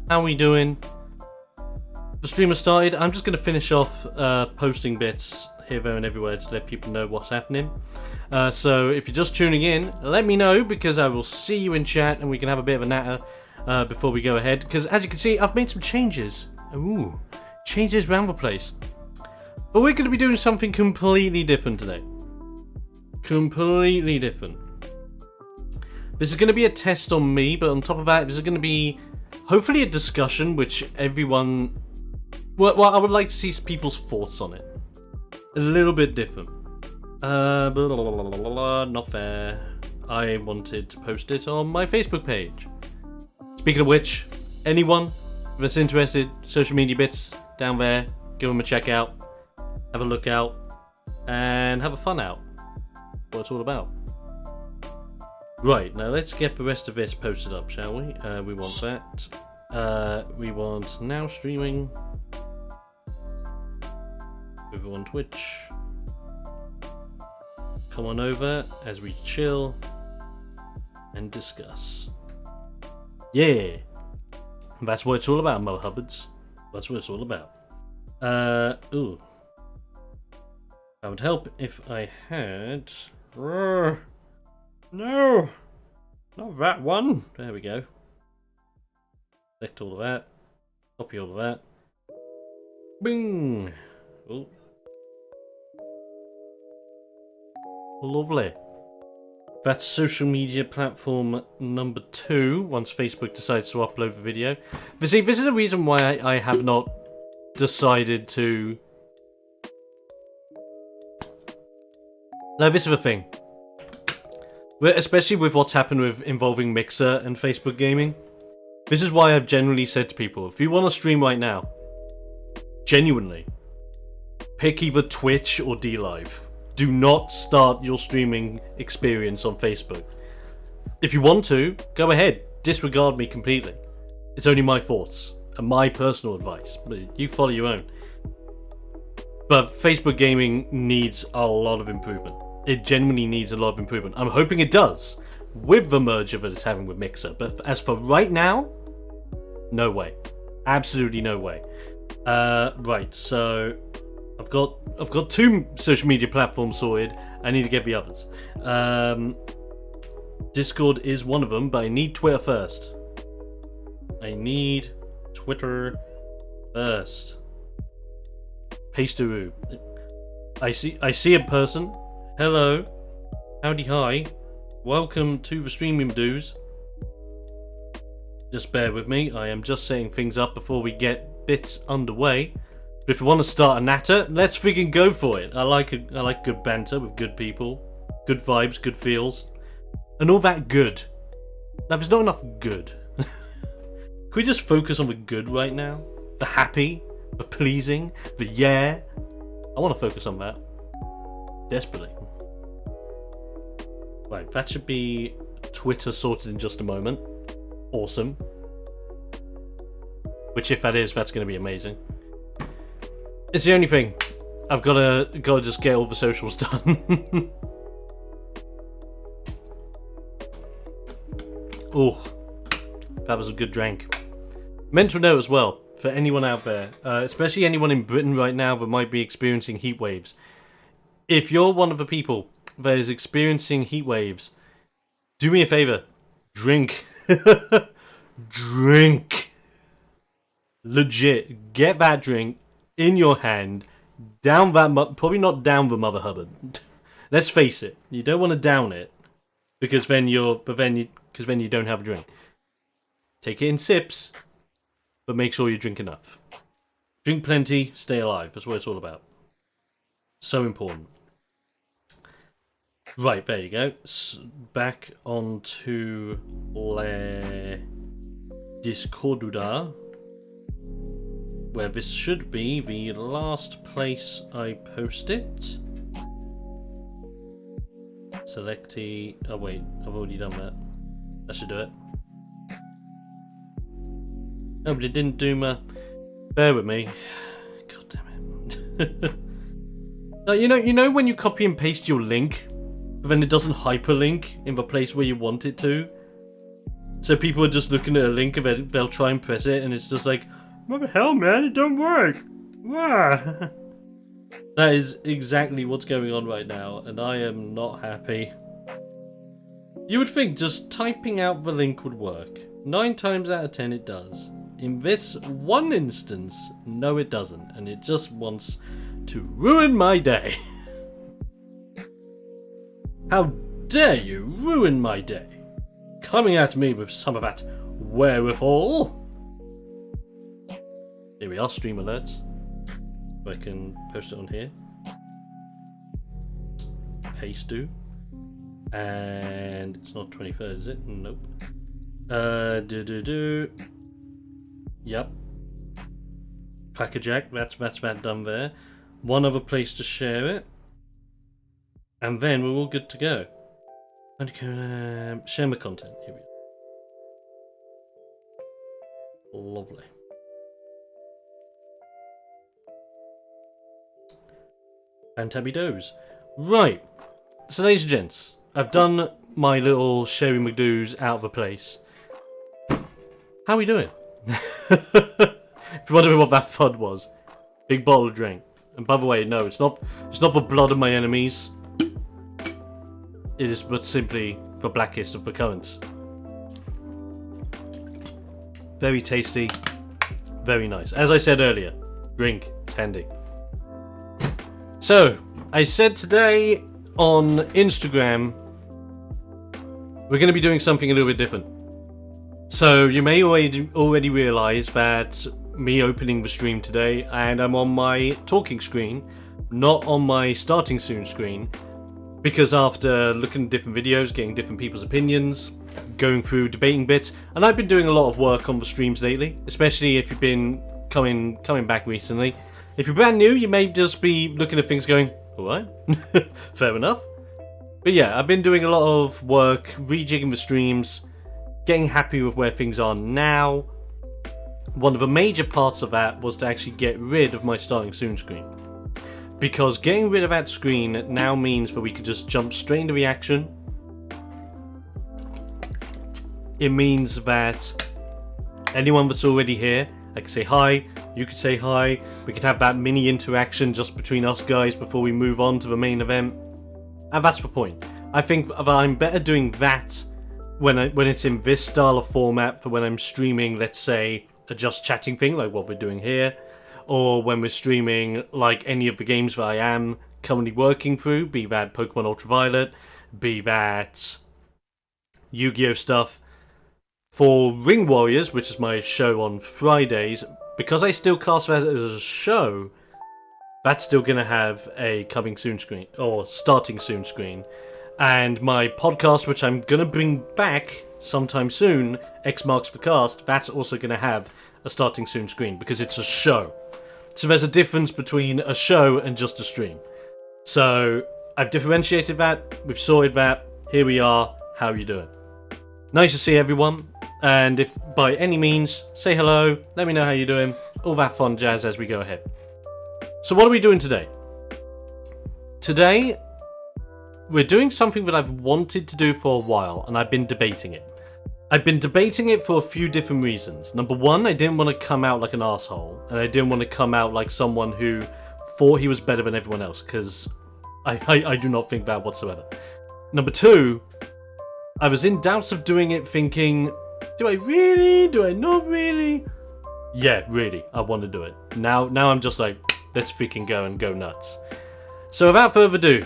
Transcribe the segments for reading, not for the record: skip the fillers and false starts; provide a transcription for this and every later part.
How are we doing? The stream has started. I'm just going to finish off posting bits here, there, and everywhere to let people know what's happening. So if you're just tuning in, let me know, because I will see you in chat and we can have a bit of a natter before we go ahead. Because as you can see, I've made some changes. Ooh, changes around the place. But we're going to be doing something completely different today. Completely different. This is going to be a test on me, but on top of that, this is going to be hopefully a discussion which everyone... Well, I would like to see people's thoughts on it. A little bit different. Blah, blah, blah, blah, blah, not fair. I wanted to post it on my Facebook page. Speaking of which, anyone that's interested, social media bits down there, give them a check out, have a look out, and have a fun out. What it's all about. Right, now let's get the rest of this posted up, shall we? We want that. We want now streaming. Over on Twitch. Come on over as we chill and discuss. Yeah! That's what it's all about, Mother Hubbards. That's what it's all about. Ooh. That would help if I had... No! Not that one! There we go. Select all of that. Copy all of that. Bing! Oh. Lovely. That's social media platform number 2, once Facebook decides to upload the video. But see, this is the reason why I have not decided to... Now, this is the thing. Especially with what's happened with involving Mixer and Facebook gaming. This is why I've generally said to people, if you want to stream right now, genuinely, pick either Twitch or DLive. Do not start your streaming experience on Facebook. If you want to, go ahead. Disregard me completely. It's only my thoughts and my personal advice. But you follow your own. But Facebook gaming needs a lot of improvement. It genuinely needs a lot of improvement. I'm hoping it does with the merger that it's having with Mixer. But as for right now, no way. Absolutely no way. Right, so I've got 2 social media platforms sorted. I need to get the others. Discord is one of them, but I need Twitter first. I need Twitter first. Pastaroo. I see a person. Hello. Howdy hi. Welcome to the streaming dudes. Just bear with me. I am just setting things up before we get bits underway. But if you want to start a natter, let's freaking go for it. I like good banter with good people, good vibes, good feels, and all that good. Now, there's not enough good. Can we just focus on the good right now? The happy, the pleasing, the yeah. I want to focus on that desperately. Right, that should be Twitter sorted in just a moment. Awesome. Which, if that is, that's going to be amazing. It's the only thing. I've got to just get all the socials done. Oh, that was a good drink. Mental note as well for anyone out there, especially anyone in Britain right now that might be experiencing heat waves. If you're one of the people that is experiencing heat waves, do me a favor, drink. Drink. Legit, get that drink in your hand, down that probably not down the Mother Hubbard. Let's face it, you don't want to down it because then you don't have a drink. Take it in sips, but make sure you drink enough. Drink plenty, stay alive. That's what it's all about. So important. Right, there you go. Back onto TheXploder, where this should be the last place I post it. Selectee. Oh wait, I've already done that. That should do it. No, but it didn't do my... Bear with me. God damn it. No, you know when you copy and paste your link, but then it doesn't hyperlink in the place where you want it to? So people are just looking at a link and they'll try and press it, and it's just like, what the hell, man? It don't work. Wah. That is exactly what's going on right now, and I am not happy. You would think just typing out the link would work. 9 times out of 10 it does. In this one instance, no it doesn't, and it just wants to ruin my day. How dare you ruin my day? Coming at me with some of that wherewithal. Here we are, stream alerts. I can post it on here. Paste do. And it's not 23rd, is it? Nope. Yep. Crackerjack, that's that done there. One other place to share it. And then we're all good to go. And share my content. Here we go. Lovely. Fantabby-does. Right. So, ladies and gents, I've done my little Sherry McDoos out of the place. How are we doing? If you're wondering what that thud was, big bottle of drink. And by the way, no, it's not the blood of my enemies. It is but simply the blackest of the currents. Very tasty, very nice. As I said earlier, drink handy. So, I said today on Instagram, we're going to be doing something a little bit different. So, you may already realise that me opening the stream today, and I'm on my talking screen, not on my starting soon screen, because after looking at different videos, getting different people's opinions, going through debating bits, and I've been doing a lot of work on the streams lately, especially if you've been coming back recently. If you're brand new, you may just be looking at things going, alright, fair enough. But yeah, I've been doing a lot of work, rejigging the streams, getting happy with where things are now. One of the major parts of that was to actually get rid of my starting soon screen. Because getting rid of that screen now means that we could just jump straight into the action. It means that anyone that's already here, I can say hi, you could say hi, we could have that mini interaction just between us guys before we move on to the main event. And that's the point. I think that I'm better doing that when it's in this style of format for when I'm streaming, let's say, a just chatting thing like what we're doing here, or when we're streaming like any of the games that I am currently working through, be that Pokemon Ultraviolet, be that Yu-Gi-Oh stuff. For Ring Warriors, which is my show on Fridays, because I still class that as a show, that's still going to have a coming soon screen, or starting soon screen. And my podcast, which I'm going to bring back sometime soon, X Marks the Cast, that's also going to have a starting soon screen, because it's a show. So there's a difference between a show and just a stream. So I've differentiated that, we've sorted that, here we are, how are you doing? Nice to see everyone, and if by any means, say hello, let me know how you're doing, all that fun jazz as we go ahead. So what are we doing today? Today, we're doing something that I've wanted to do for a while, and I've been debating it. I've been debating it for a few different reasons. Number one, I didn't want to come out like an asshole, and I didn't want to come out like someone who thought he was better than everyone else, because I do not think that whatsoever. Number two, I was in doubts of doing it thinking, do I really? Do I not really? Yeah, really, I want to do it. Now I'm just like, let's freaking go and go nuts. So without further ado,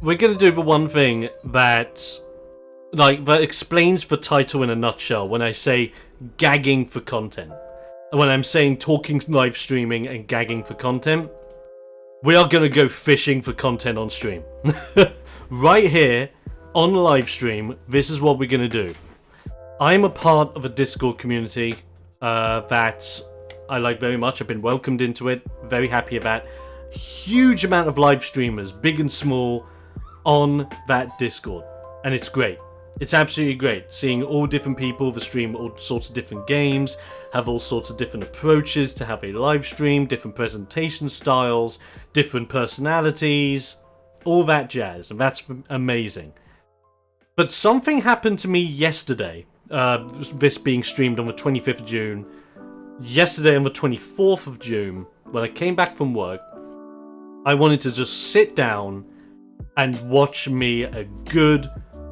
we're going to do the one thing that explains the title in a nutshell when I say gagging for content. And when I'm saying talking live streaming and gagging for content, we are going to go fishing for content on stream. Right here, on live stream, this is what we're going to do. I'm a part of a Discord community that I like very much. I've been welcomed into it, very happy about. Huge amount of live streamers, big and small, on that Discord. And it's great. It's absolutely great seeing all different people that stream all sorts of different games, have all sorts of different approaches to have a live stream, different presentation styles, different personalities, all that jazz, and that's amazing. But something happened to me yesterday, this being streamed on the 25th of June. Yesterday on the 24th of June, when I came back from work, I wanted to just sit down and watch me a good,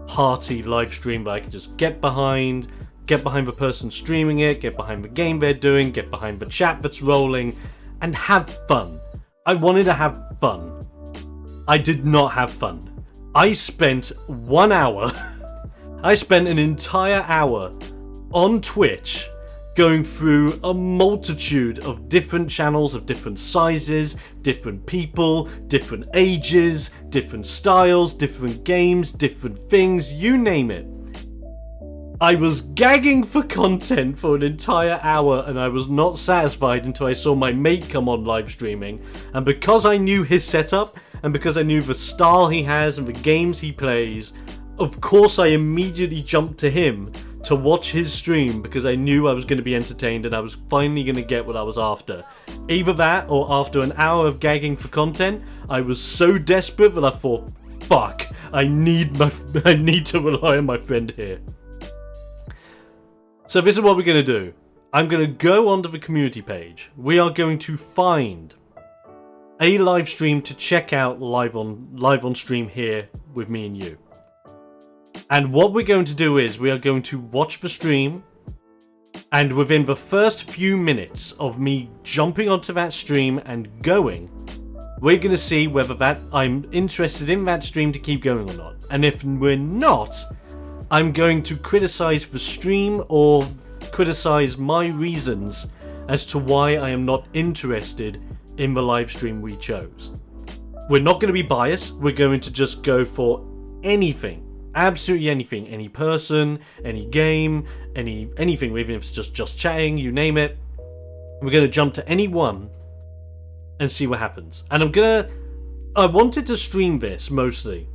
hearty live stream that I could just get behind the person streaming it, get behind the game they're doing, get behind the chat that's rolling, and have fun. I wanted to have fun. I did not have fun. I spent 1 hour, I spent an entire hour on Twitch going through a multitude of different channels of different sizes, different people, different ages, different styles, different games, different things, you name it. I was gagging for content for an entire hour and I was not satisfied until I saw my mate come on live streaming. And because I knew his setup, and because I knew the style he has and the games he plays, of course I immediately jumped to him to watch his stream because I knew I was going to be entertained and I was finally going to get what I was after. Either that or after an hour of gagging for content, I was so desperate that I thought, fuck, I need to rely on my friend here. So this is what we're going to do. I'm going to go onto the community page. We are going to find a live stream to check out live on stream here with me and you. And what we're going to do is we are going to watch the stream, and within the first few minutes of me jumping onto that stream and going, we're going to see whether I'm interested in that stream to keep going or not. And if we're not, I'm going to criticize the stream or criticize my reasons as to why I am not interested in the live stream we chose. We're not going to be biased. We're going to just go for anything. Absolutely anything. Any person, any game, anything, even if it's just chatting, you name it. We're going to jump to any one and see what happens. And I wanted to stream this mostly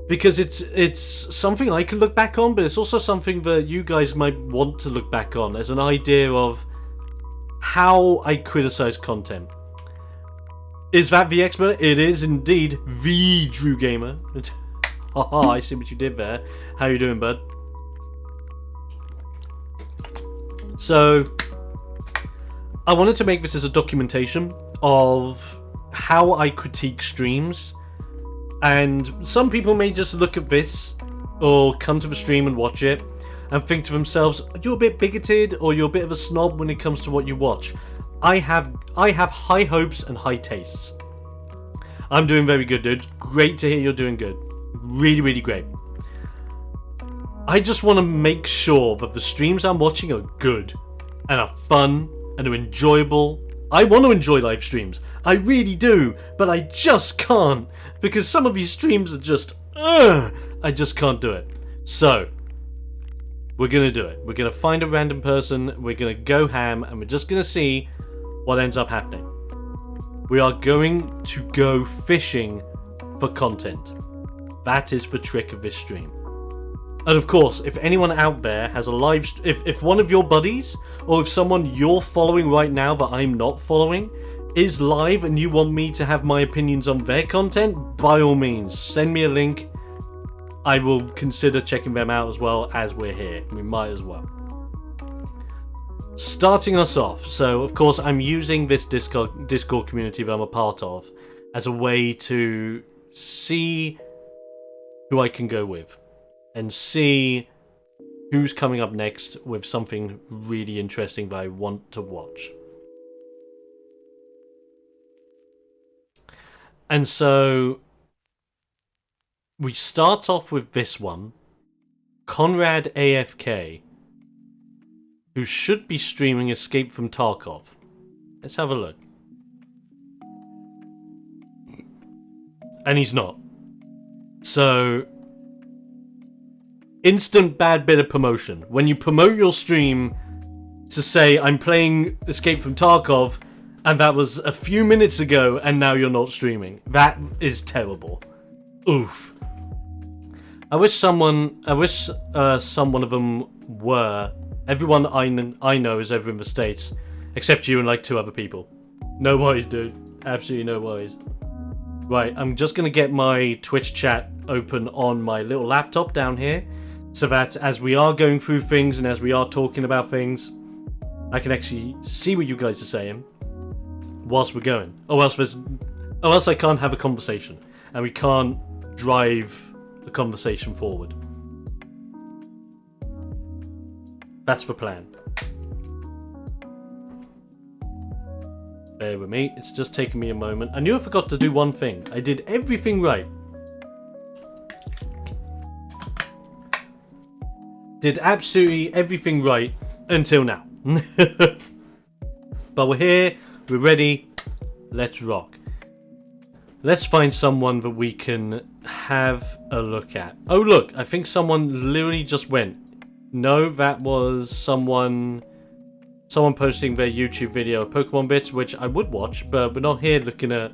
because it's something I can look back on, but it's also something that you guys might want to look back on as an idea of how I criticize content. Is that TheXploder? It is indeed the Drew Gamer. Haha, I see what you did there. How you doing, bud? So, I wanted to make this as a documentation of how I critique streams. And some people may just look at this or come to the stream and watch it and think to themselves, you're a bit bigoted or you're a bit of a snob when it comes to what you watch. I have high hopes and high tastes. I'm doing very good, dude. Great to hear you're doing good. Really, really great. I just want to make sure that the streams I'm watching are good and are fun and are enjoyable. I want to enjoy live streams. I really do, but I just can't because some of these streams are just, I just can't do it. So, we're going to do it. We're going to find a random person, we're going to go ham, and we're just going to see what ends up happening. We are going to go fishing for content. That is the trick of this stream. And of course, if anyone out there has a live... If one of your buddies, or if someone you're following right now that I'm not following, is live and you want me to have my opinions on their content, by all means, send me a link. I will consider checking them out as well as we're here. We might as well. Starting us off, so of course I'm using this Discord community that I'm a part of as a way to see who I can go with and see who's coming up next with something really interesting that I want to watch. And so we start off with this one, Conrad AFK, who should be streaming Escape from Tarkov. Let's have a look. And he's not. So, instant bad bit of promotion. When you promote your stream to say, I'm playing Escape from Tarkov, and that was a few minutes ago, and now you're not streaming. That is terrible. Oof. I wish some one of them were. Everyone I know is over in the States, except you and like 2 other people. No worries, dude. Absolutely no worries. Right, I'm just gonna get my Twitch chat open on my little laptop down here, so that as we are going through things and as we are talking about things, I can actually see what you guys are saying whilst we're going. Or else I can't have a conversation, and we can't drive the conversation forward. That's the plan. Bear with me, it's just taking me a moment. I knew I forgot to do one thing. I did everything right. Did absolutely everything right until now. But we're here, we're ready, let's rock. Let's find someone that we can have a look at. Oh look, I think someone literally just went. No, that was someone posting their YouTube video of Pokemon bits, which I would watch, but we're not here looking at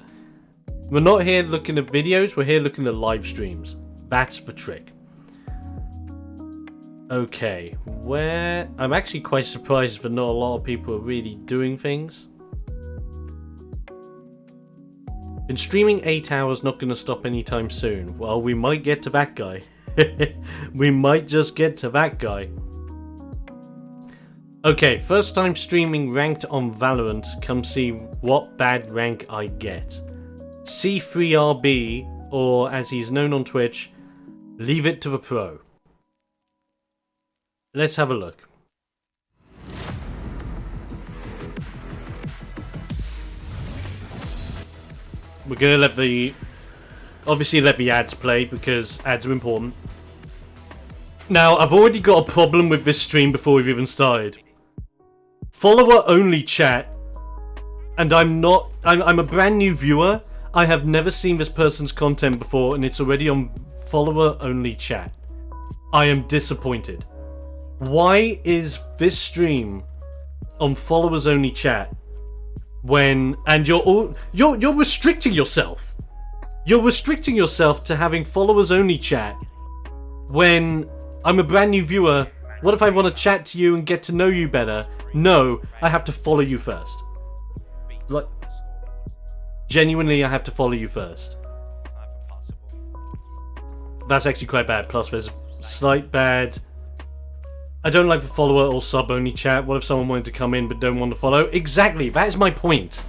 videos, we're here looking at live streams. That's the trick. Okay, I'm actually quite surprised that not a lot of people are really doing things. Been streaming 8 hours, not going to stop anytime soon. Well, we might get to that guy. We might just get to that guy. Okay, first time streaming ranked on Valorant. Come see what bad rank I get. C3RB, or as he's known on Twitch, leave it to the pro. Let's have a look. We're gonna let the ads play because ads are important. Now, I've already got a problem with this stream before we've even started. Follower only chat, and I'm a brand new viewer. I have never seen this person's content before, and it's already on follower only chat. I am disappointed. Why is this stream on followers only chat when you're restricting yourself? You're restricting yourself to having followers only chat when I'm a brand new viewer. What if I want to chat to you and get to know you better? No, I have to follow you first. Like, genuinely, I have to follow you first. That's actually quite bad. Plus, there's slight bad. I don't like the follower or sub only chat. What if someone wanted to come in but don't want to follow? Exactly, that is my point.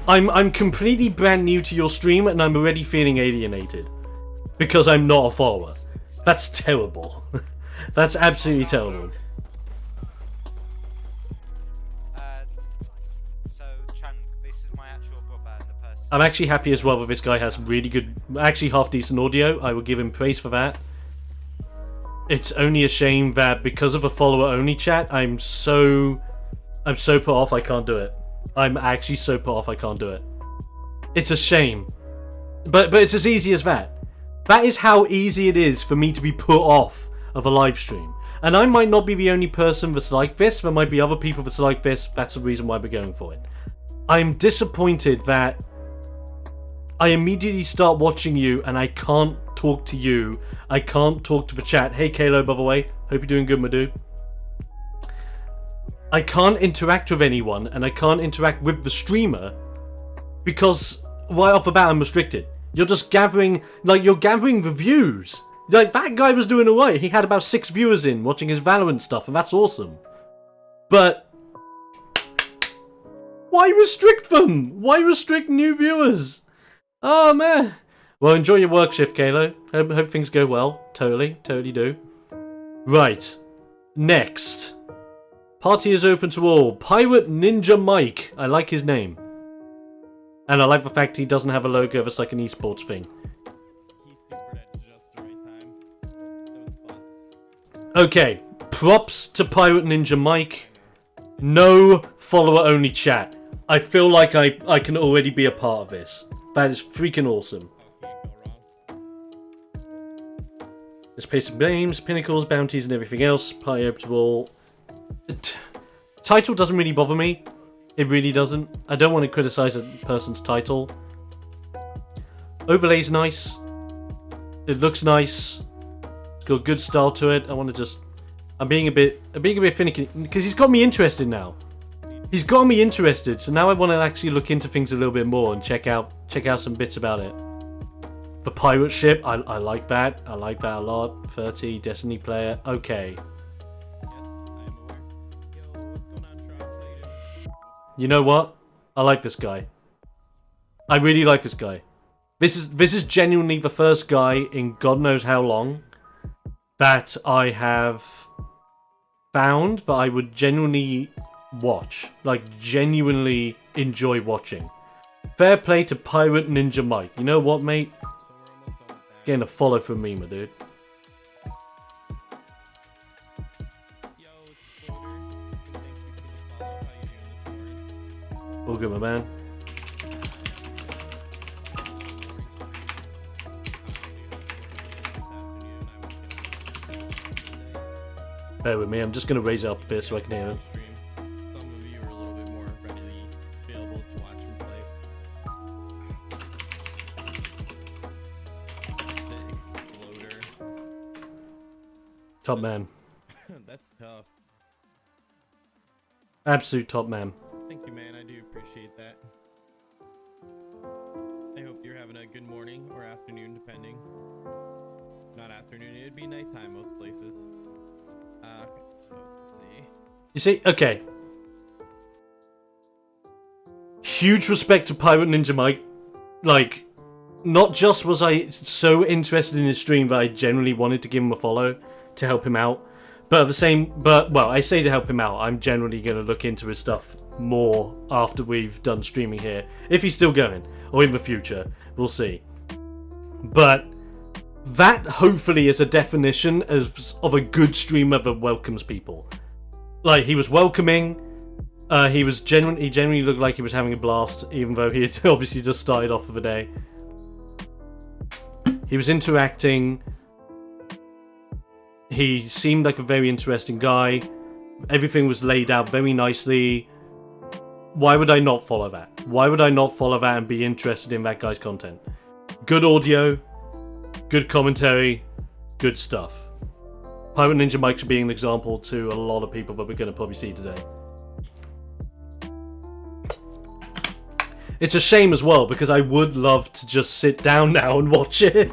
I'm completely brand new to your stream and I'm already feeling alienated because I'm not a follower. That's terrible. That's absolutely terrible. I'm actually happy as well that this guy has really good, actually half decent audio. I will give him praise for that. It's only a shame that because of a follower only chat, I'm so put off I can't do it. I'm actually so put off I can't do it. It's a shame. But it's as easy as that. That is how easy it is for me to be put off of a live stream. And I might not be the only person that's like this. There might be other people that's like this. That's the reason why we're going for it. I'm disappointed that I immediately start watching you and I can't talk to you. I can't talk to the chat. Hey Kalo, by the way. Hope you're doing good, my dude. I can't interact with anyone and I can't interact with the streamer because right off the bat I'm restricted. You're just gathering, like, you're gathering the views. Like, that guy was doing alright. He had about 6 viewers in watching his Valorant stuff, and that's awesome. But why restrict them? Why restrict new viewers? Oh, man. Well, enjoy your work shift, Kalo. Hope things go well. Totally do. Right. Next. Party is open to all. Pirate Ninja Mike. I like his name. And I like the fact he doesn't have a logo that's like an esports thing. He's super at just the right time. Those butts. Okay. Props to Pirate Ninja Mike. No follower only chat. I feel like I can already be a part of this. That is freaking awesome. Let's pay some names, pinnacles, bounties, and everything else. Party open to all. Title doesn't really bother me. It really doesn't. I don't want to criticize a person's title. Overlay's nice. It looks nice. It's got good style to it. I want to just. I'm being a bit finicky because he's got me interested now. He's got me interested, so now I want to actually look into things a little bit more and check out some bits about it. The pirate ship, I like that. I like that a lot. 30, Destiny player. Okay. Yes, I am aware. Yo, what's going on, Trump? How you doing? You know what? I like this guy. I really like this guy. This is genuinely the first guy in God knows how long that I have found that I would genuinely watch. Like, genuinely enjoy watching. Fair play to Pirate Ninja Mike. You know what, mate? So we're almost all back. Getting a follow from me, my dude. Yo, Exploder. Thank you for the follow. How you doing this morning? All good, my man. Bear with me, I'm just going to raise it up a bit so I can hear it. Some of you are a little bit more readily available to watch and play. TheXploder. Top man. That's tough. Absolute top man. Thank you, man. I do appreciate that. I hope you're having a good morning or afternoon, depending. Not afternoon, it'd be nighttime most places. So let's see. You see, okay. Huge respect to Pirate Ninja Mike. Like, not just was I so interested in his stream that I generally wanted to give him a follow to help him out, but well, I say to help him out, I'm generally going to look into his stuff more after we've done streaming here. If he's still going, or in the future, we'll see. But that hopefully is a definition of a good streamer that welcomes people. Like, he was welcoming. He genuinely looked like he was having a blast, even though he had obviously just started off for the day. He was interacting. He seemed like a very interesting guy. Everything was laid out very nicely. Why would I not follow that? Why would I not follow that and be interested in that guy's content? Good audio. Good commentary, good stuff. Pirate Ninja Mike should be an example to a lot of people that we're going to probably see today. It's a shame as well, because I would love to just sit down now and watch it.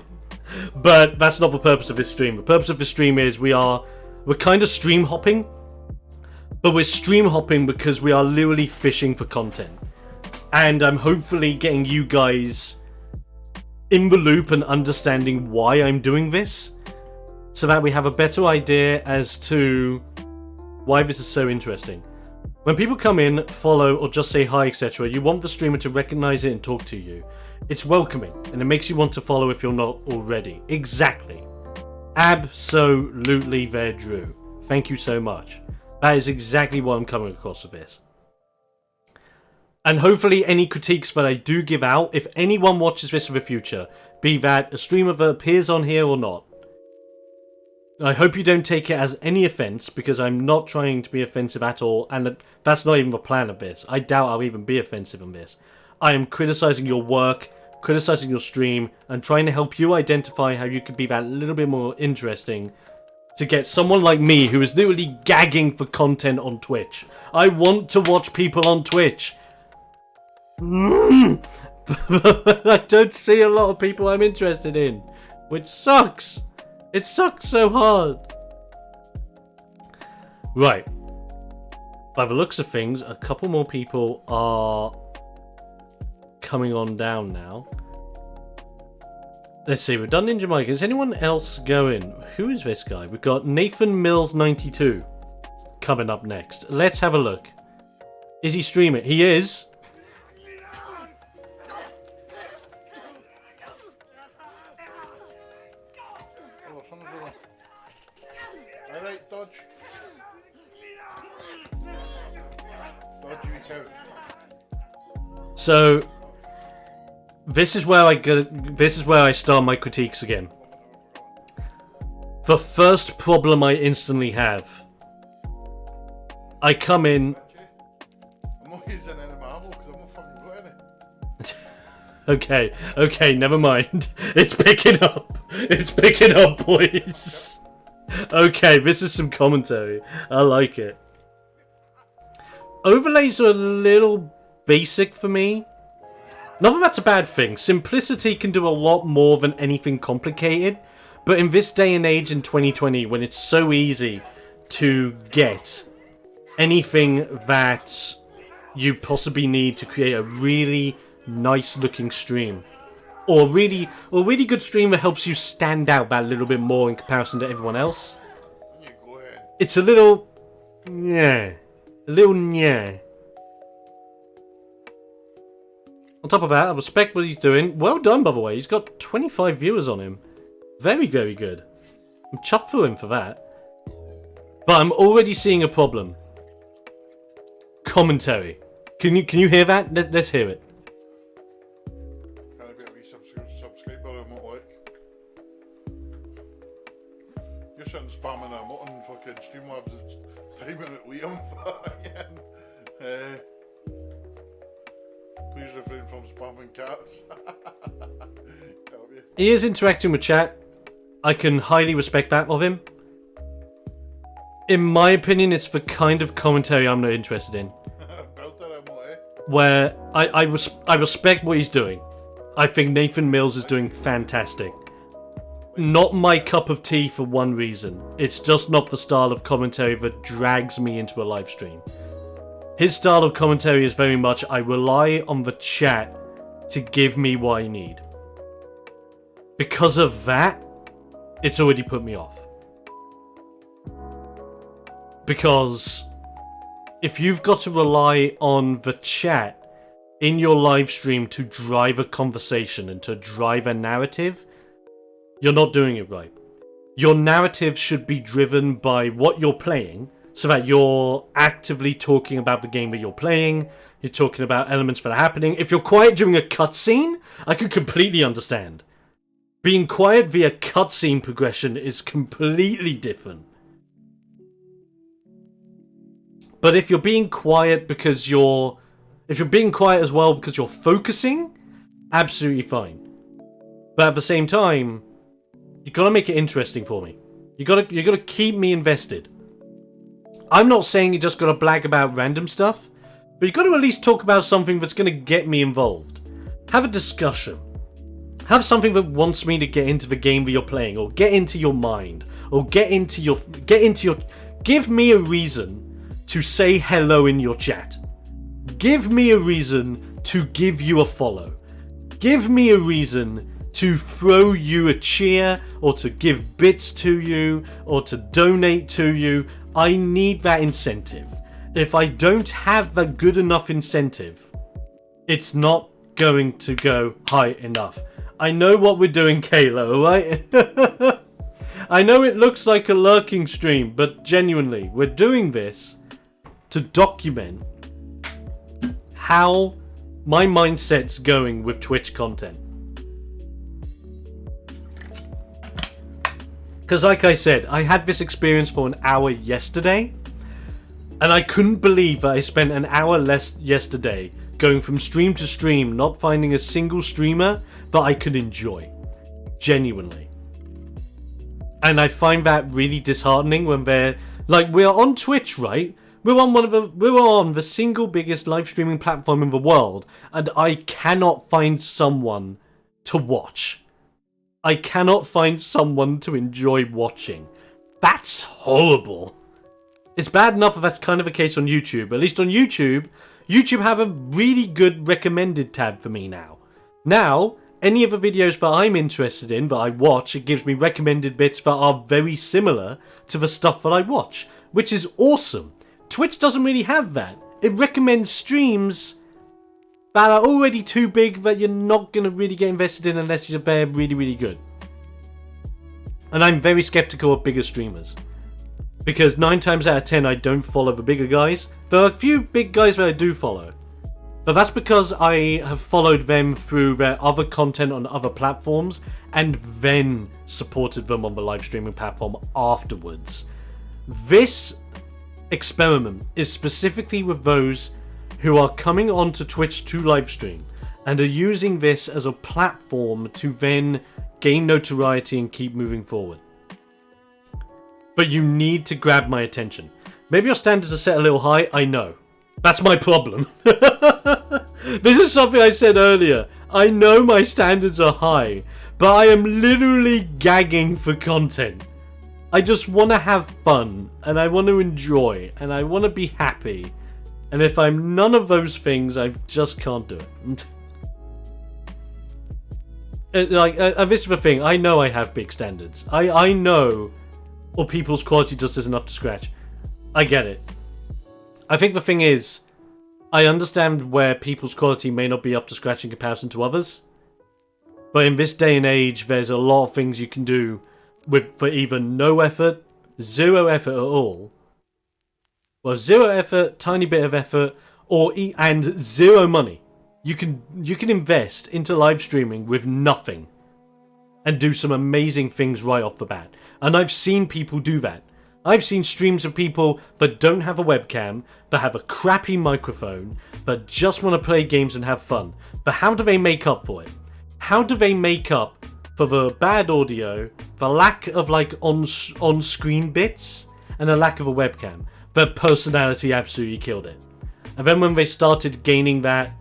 But that's not the purpose of this stream. The purpose of this stream is we're kind of stream hopping. But we're stream hopping because we are literally fishing for content. And I'm hopefully getting you guys in the loop and understanding why I'm doing this, so that we have a better idea as to why this is so interesting. When people come in, follow, or just say hi, etc., you want the streamer to recognize it and talk to you. It's welcoming, and it makes you want to follow if you're not already. Exactly. Absolutely there, Drew. Thank you so much. That is exactly what I'm coming across with this. And hopefully any critiques that I do give out, if anyone watches this in the future, be that a streamer that appears on here or not, I hope you don't take it as any offense, because I'm not trying to be offensive at all, and that's not even the plan of this. I doubt I'll even be offensive in this. I am criticizing your work, criticizing your stream, and trying to help you identify how you could be that little bit more interesting to get someone like me who is literally gagging for content on Twitch. I want to watch people on Twitch. I don't see a lot of people I'm interested in, which sucks. It sucks so hard. Right. By the looks of things, a couple more people are coming on down now. Let's see, we've done Ninja Mike. Is anyone else going? Who is this guy? We've got Nathan Mills 92 coming up next. Let's have a look. Is he streaming? He is. Alright, dodge. Dodge you out. So this is where I start my critiques again. The first problem I instantly have. I come in. I'm not using any ammo because I'm not fucking got any. Okay, never mind. It's picking up. It's picking up, boys. Okay, this is some commentary. I like it. Overlays are a little basic for me. Not that that's a bad thing. Simplicity can do a lot more than anything complicated. But in this day and age in 2020, when it's so easy to get anything that you possibly need to create a really nice looking stream, or really good stream that helps you stand out that little bit more in comparison to everyone else, Yeah, go ahead. it's a little... yeah. A little yeah. On top of that, I respect what he's doing. Well done, by the way. He's got 25 viewers on him. Very, very good. I'm chuffed for him for that. But I'm already seeing a problem. Commentary. Can you hear that? Let's hear it. Can I be a wee subscriber or what like? You're sitting spamming a mutton fucking Streamlabs timing at Liam again. Please refrain from spamming cats. Can't be. He is interacting with chat. I can highly respect that of him. In my opinion, it's the kind of commentary I'm not interested in. Where I respect what he's doing. I think Nathan Mills is doing fantastic. Not my cup of tea for one reason. It's just not the style of commentary that drags me into a live stream. His style of commentary is very much, I rely on the chat to give me what I need. Because of that, it's already put me off. Because if you've got to rely on the chat in your live stream to drive a conversation and to drive a narrative, you're not doing it right. Your narrative should be driven by what you're playing, so that you're actively talking about the game that you're playing, you're talking about elements that are happening. If you're quiet during a cutscene, I could completely understand. Being quiet via cutscene progression is completely different. But if you're being quiet because if you're being quiet as well because you're focusing, absolutely fine. But at the same time, you gotta make it interesting for me. You gotta keep me invested. I'm not saying you just gotta blag about random stuff, but you gotta at least talk about something that's gonna get me involved. Have a discussion. Have something that wants me to get into the game that you're playing, or get into your mind, or give me a reason to say hello in your chat. Give me a reason to give you a follow. Give me a reason to throw you a cheer, or to give bits to you, or to donate to you. I need that incentive. If I don't have that good enough incentive, it's not going to go high enough. I know what we're doing, Kayla, alright? I know it looks like a lurking stream, but genuinely, we're doing this to document how my mindset's going with Twitch content. Because like I said, I had this experience for an hour yesterday, and I couldn't believe that I spent an hour less yesterday going from stream to stream, not finding a single streamer that I could enjoy. Genuinely. And I find that really disheartening when they're... like, we're on Twitch, right? We're on the single biggest live streaming platform in the world, and I cannot find someone to watch. I cannot find someone to enjoy watching. That's horrible. It's bad enough that that's kind of the case on YouTube. At least on YouTube, YouTube have a really good recommended tab for me now. Now, any of the videos that I'm interested in, that I watch, it gives me recommended bits that are very similar to the stuff that I watch, which is awesome. Twitch doesn't really have that. It recommends streams that are already too big that you're not going to really get invested in unless they're really, really good. And I'm very skeptical of bigger streamers. Because 9 times out of 10 I don't follow the bigger guys. There are a few big guys that I do follow. But that's because I have followed them through their other content on other platforms and then supported them on the live streaming platform afterwards. This experiment is specifically with those who are coming onto Twitch to livestream and are using this as a platform to then gain notoriety and keep moving forward. But you need to grab my attention. Maybe your standards are set a little high, I know. That's my problem. This is something I said earlier. I know my standards are high, but I am literally gagging for content. I just want to have fun, and I want to enjoy, and I want to be happy. And if I'm none of those things, I just can't do it. This is the thing. I know I have big standards. I know, or people's quality just isn't up to scratch. I get it. I think the thing is, I understand where people's quality may not be up to scratch in comparison to others. But in this day and age, there's a lot of things you can do for either no effort, zero effort at all. Well, zero effort, tiny bit of effort, and zero money. You can invest into live streaming with nothing and do some amazing things right off the bat. And I've seen people do that. I've seen streams of people that don't have a webcam, that have a crappy microphone, that just want to play games and have fun. But how do they make up for it? How do they make up for the bad audio, the lack of on-screen bits, and the lack of a webcam? Their personality absolutely killed it. And then when they started gaining that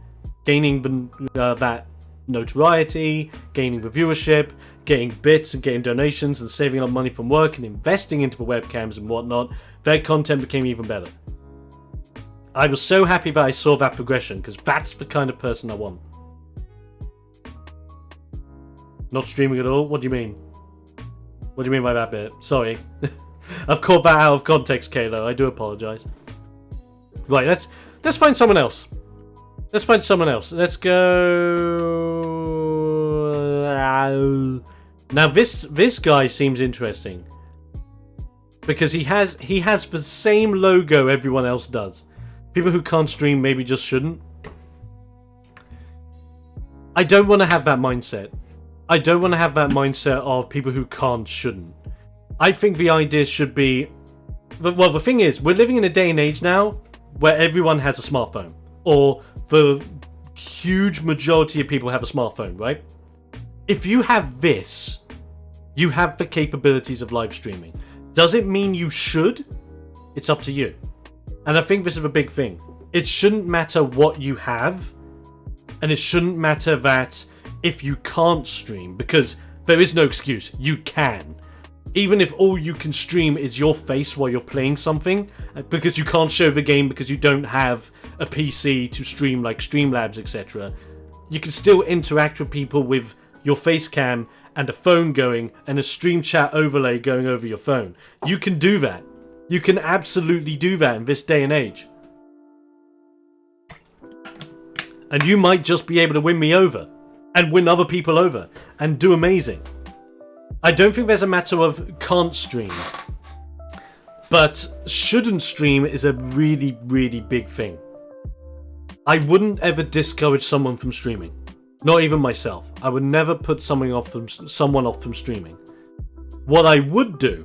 notoriety, gaining the viewership, getting bits and getting donations and saving up money from work and investing into the webcams and whatnot, their content became even better. I was so happy that I saw that progression, because that's the kind of person I want. Not streaming at all? What do you mean? What do you mean by that bit? Sorry. I've caught that out of context, Kayla. I do apologise. Right, let's find someone else. Let's find someone else. Let's go... Now this guy seems interesting. Because he has the same logo everyone else does. People who can't stream maybe just shouldn't. I don't want to have that mindset. I don't want to have that mindset of people who can't shouldn't. I think the idea should be... Well, the thing is, we're living in a day and age now where everyone has a smartphone. Or the huge majority of people have a smartphone, right? If you have this, you have the capabilities of live streaming. Does it mean you should? It's up to you. And I think this is a big thing. It shouldn't matter what you have, and it shouldn't matter that if you can't stream, because there is no excuse. You can. Even if all you can stream is your face while you're playing something, because you can't show the game because you don't have a PC to stream like Streamlabs, etc. You can still interact with people with your face cam and a phone going and a stream chat overlay going over your phone. You can do that. You can absolutely do that in this day and age. And you might just be able to win me over and win other people over and do amazing. I don't think there's a matter of can't stream, but shouldn't stream is a really, really big thing. I wouldn't ever discourage someone from streaming. Not even myself. I would never put someone off from streaming. What I would do,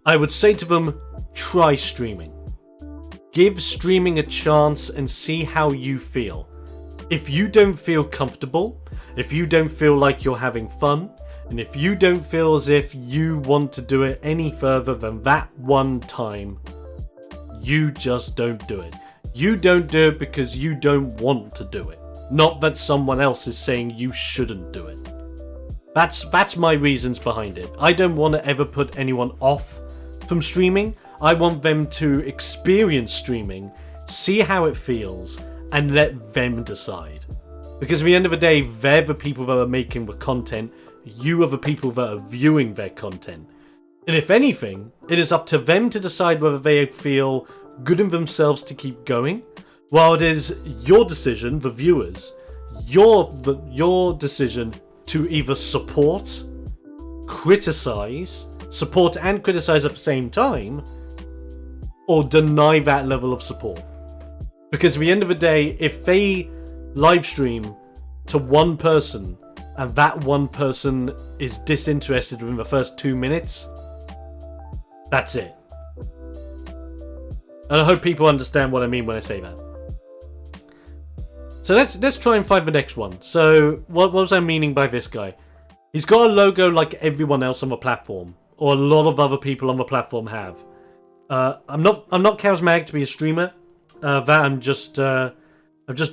I would say to them, try streaming. Give streaming a chance and see how you feel. If you don't feel comfortable, if you don't feel like you're having fun, and if you don't feel as if you want to do it any further than that one time, you just don't do it. You don't do it because you don't want to do it. Not that someone else is saying you shouldn't do it. That's my reasons behind it. I don't want to ever put anyone off from streaming. I want them to experience streaming, see how it feels, and let them decide. Because at the end of the day, they're the people that are making the content. You are the people that are viewing their content. And if anything, it is up to them to decide whether they feel good in themselves to keep going, while it is your decision, the viewers, your decision to either support and criticize at the same time, or deny that level of support. Because at the end of the day, if they live stream to one person and that one person is disinterested within the first 2 minutes, that's it. And I hope people understand what I mean when I say that. So let's try and find the next one. So what was I meaning by this guy? He's got a logo like everyone else on the platform, or a lot of other people on the platform have. I'm not charismatic to be a streamer. that I'm just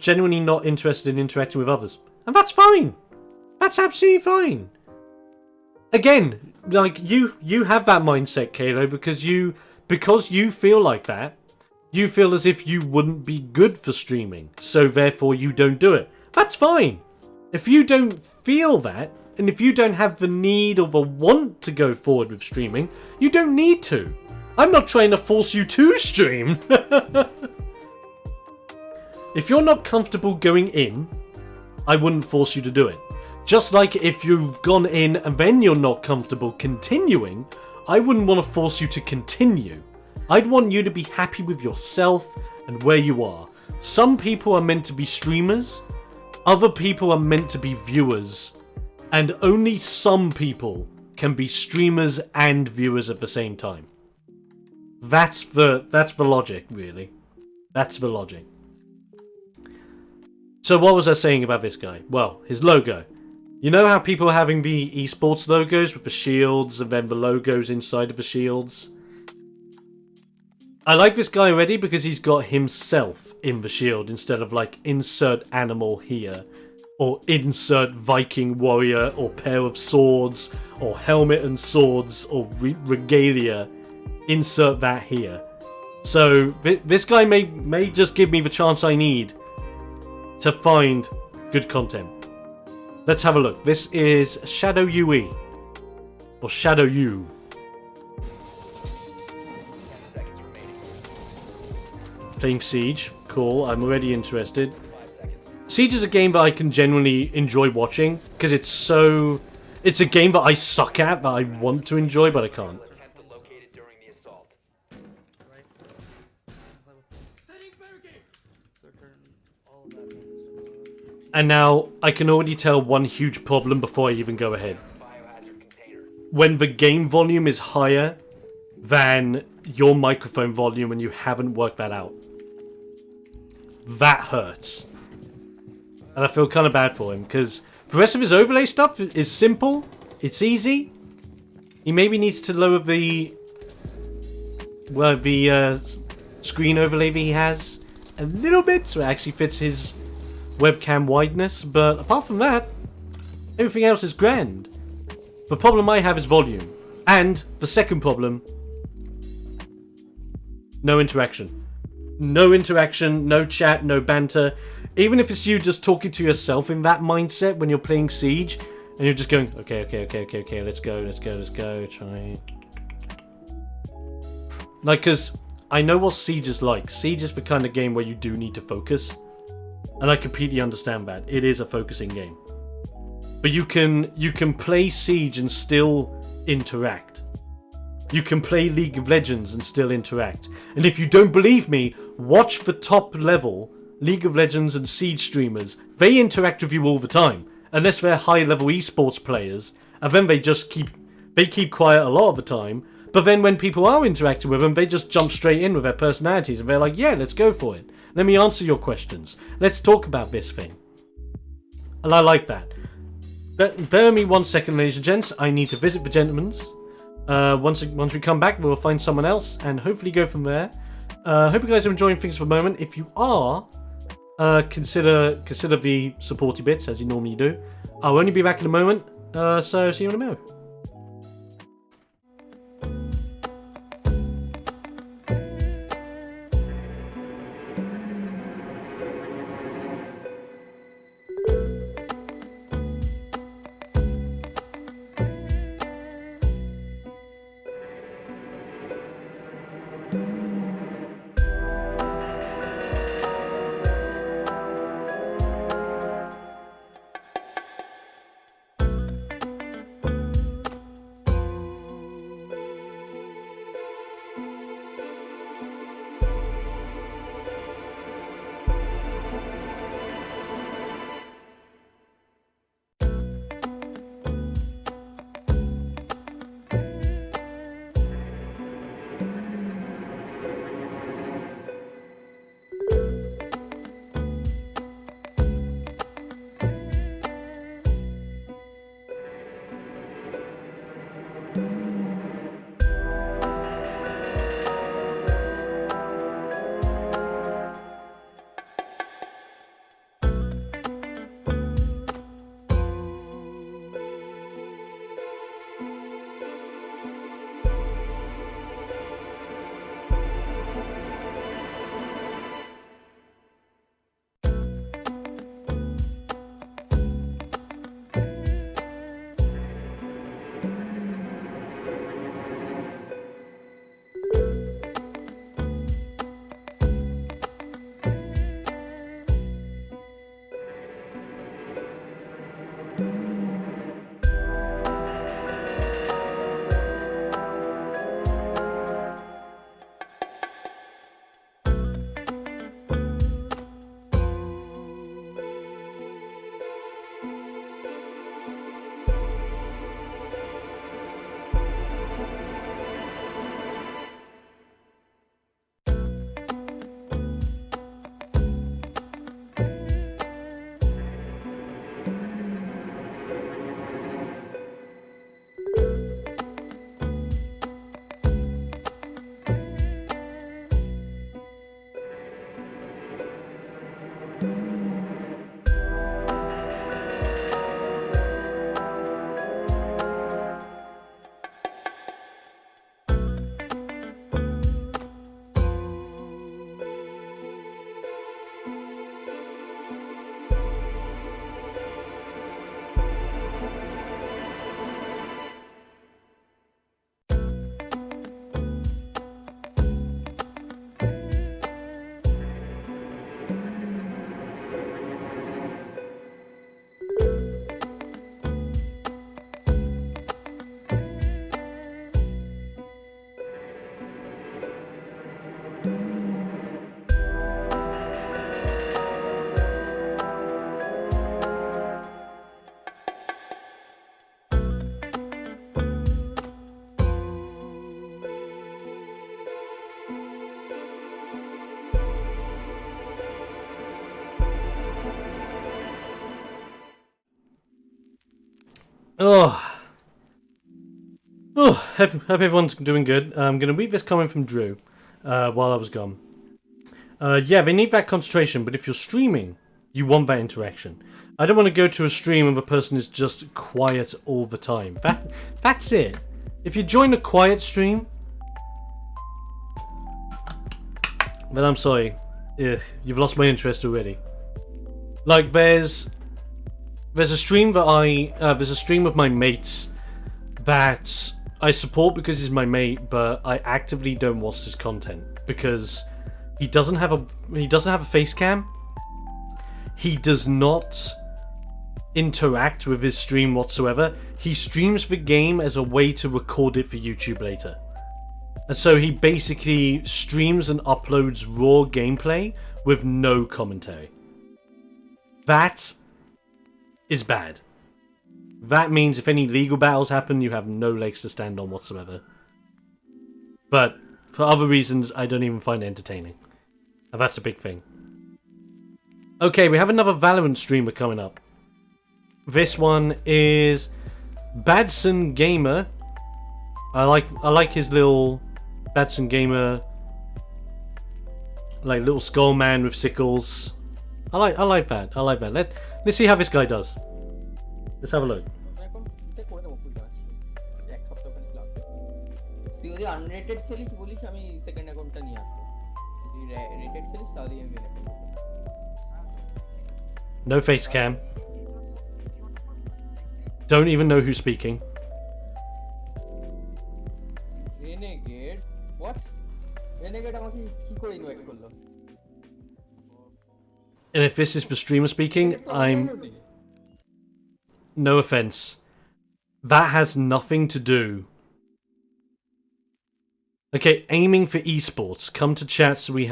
genuinely not interested in interacting with others, and that's fine. That's absolutely fine. Again, like you have that mindset, Kalo, because you feel like that. You feel as if you wouldn't be good for streaming, so therefore you don't do it. That's fine. If you don't feel that, and if you don't have the need or the want to go forward with streaming, you don't need to. I'm not trying to force you to stream. If you're not comfortable going in, I wouldn't force you to do it. Just like if you've gone in and then you're not comfortable continuing, I wouldn't want to force you to continue. I'd want you to be happy with yourself and where you are. Some people are meant to be streamers, other people are meant to be viewers, and only some people can be streamers and viewers at the same time. That's the logic, really. That's the logic. So what was I saying about this guy? Well, his logo. You know how people are having the esports logos with the shields and then the logos inside of the shields? I like this guy already because he's got himself in the shield instead of like insert animal here, or insert Viking warrior, or pair of swords, or helmet and swords, or regalia. Insert that here. So this guy may just give me the chance I need to find good content. Let's have a look. This is Shadow UE, or Shadow U. Playing Siege. Cool, I'm already interested. Siege is a game that I can genuinely enjoy watching, because it's a game that I suck at, that I want to enjoy, but I can't. And now, I can already tell one huge problem before I even go ahead. When the game volume is higher than your microphone volume and you haven't worked that out. That hurts. And I feel kind of bad for him, because the rest of his overlay stuff is simple, it's easy. He maybe needs to lower the screen overlay that he has a little bit, so it actually fits his webcam wideness, but apart from that, everything else is grand. The problem I have is volume. And the second problem, no interaction. No interaction, no chat, no banter. Even if it's you just talking to yourself in that mindset when you're playing Siege, and you're just going, okay, let's go, try. Like, because I know what Siege is like. Siege is the kind of game where you do need to focus. And I completely understand that. It is a focusing game. But you can play Siege and still interact. You can play League of Legends and still interact. And if you don't believe me, watch the top level League of Legends and Siege streamers. They interact with you all the time. Unless they're high level esports players. And then they keep quiet a lot of the time. But then when people are interacting with them, they just jump straight in with their personalities. And they're like, yeah, let's go for it. Let me answer your questions. Let's talk about this thing. And I like that. But bear with me 1 second, ladies and gents. I need to visit the gentleman's. Once we come back, we'll find someone else and hopefully go from there. Hope you guys are enjoying things for the moment. If you are, consider the supporty bits as you normally do. I'll only be back in a moment, so see you in a minute. Hope everyone's doing good. I'm going to read this comment from Drew while I was gone. Yeah, they need that concentration, but if you're streaming, you want that interaction. I don't want to go to a stream where the person is just quiet all the time. That's it. If you join a quiet stream, then I'm sorry. You've lost my interest already. Like, there's a stream that there's a stream of my mates that I support because he's my mate, but I actively don't watch his content because he doesn't have a face cam. He does not interact with his stream whatsoever. He streams the game as a way to record it for YouTube later. And so he basically streams and uploads raw gameplay with no commentary. That is bad. That means if any legal battles happen, you have no legs to stand on whatsoever. But for other reasons, I don't even find it entertaining. And that's a big thing. Okay, we have another Valorant streamer coming up. This one is Badson Gamer. I like his little Badson Gamer, like little skull man with sickles. I like that. Let's see how this guy does. Let's have a look. No face cam. Don't even know who's speaking. Renegade? What? Renegade আমাকে কি করে invite করলো? And if this is for streamer speaking, I'm... No offense. That has nothing to do... Okay, aiming for esports. Come to chat so we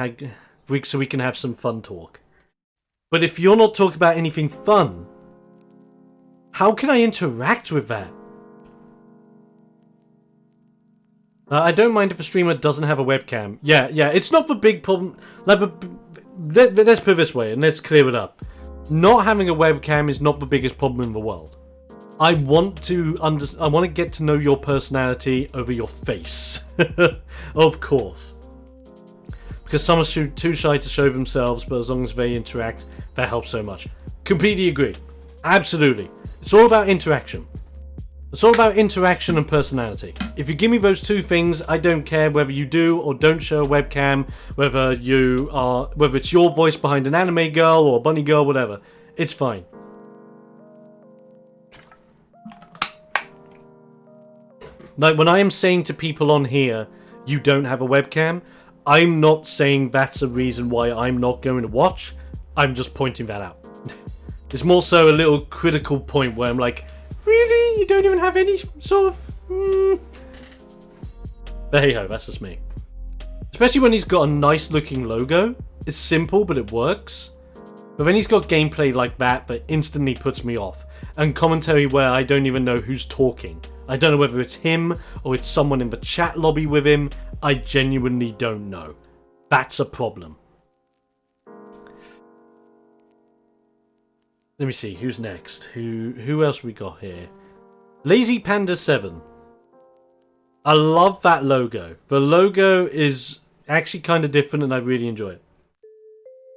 can have some fun talk. But if you're not talking about anything fun, how can I interact with that? I don't mind if a streamer doesn't have a webcam. Yeah, it's not the big problem. Like, let's put it this way, and let's clear it up. Not having a webcam is not the biggest problem in the world. I want to get to know your personality over your face. Of course. Because some are too shy to show themselves, but as long as they interact, that helps so much. Completely agree. Absolutely. It's all about interaction. It's all about interaction and personality. If you give me those two things, I don't care whether you do or don't show a webcam, whether it's your voice behind an anime girl or a bunny girl, whatever. It's fine. Like, when I am saying to people on here, you don't have a webcam, I'm not saying that's a reason why I'm not going to watch. I'm just pointing that out. It's more so a little critical point where I'm like, really? You don't even have any sort of... But hey ho, that's just me. Especially when he's got a nice looking logo. It's simple, but it works. But then he's got gameplay like that instantly puts me off. And commentary where I don't even know who's talking. I don't know whether it's him or it's someone in the chat lobby with him. I genuinely don't know. That's a problem. Let me see, who's next? Who else we got here? Lazy Panda 7. I love that logo. The logo is actually kind of different and I really enjoy it.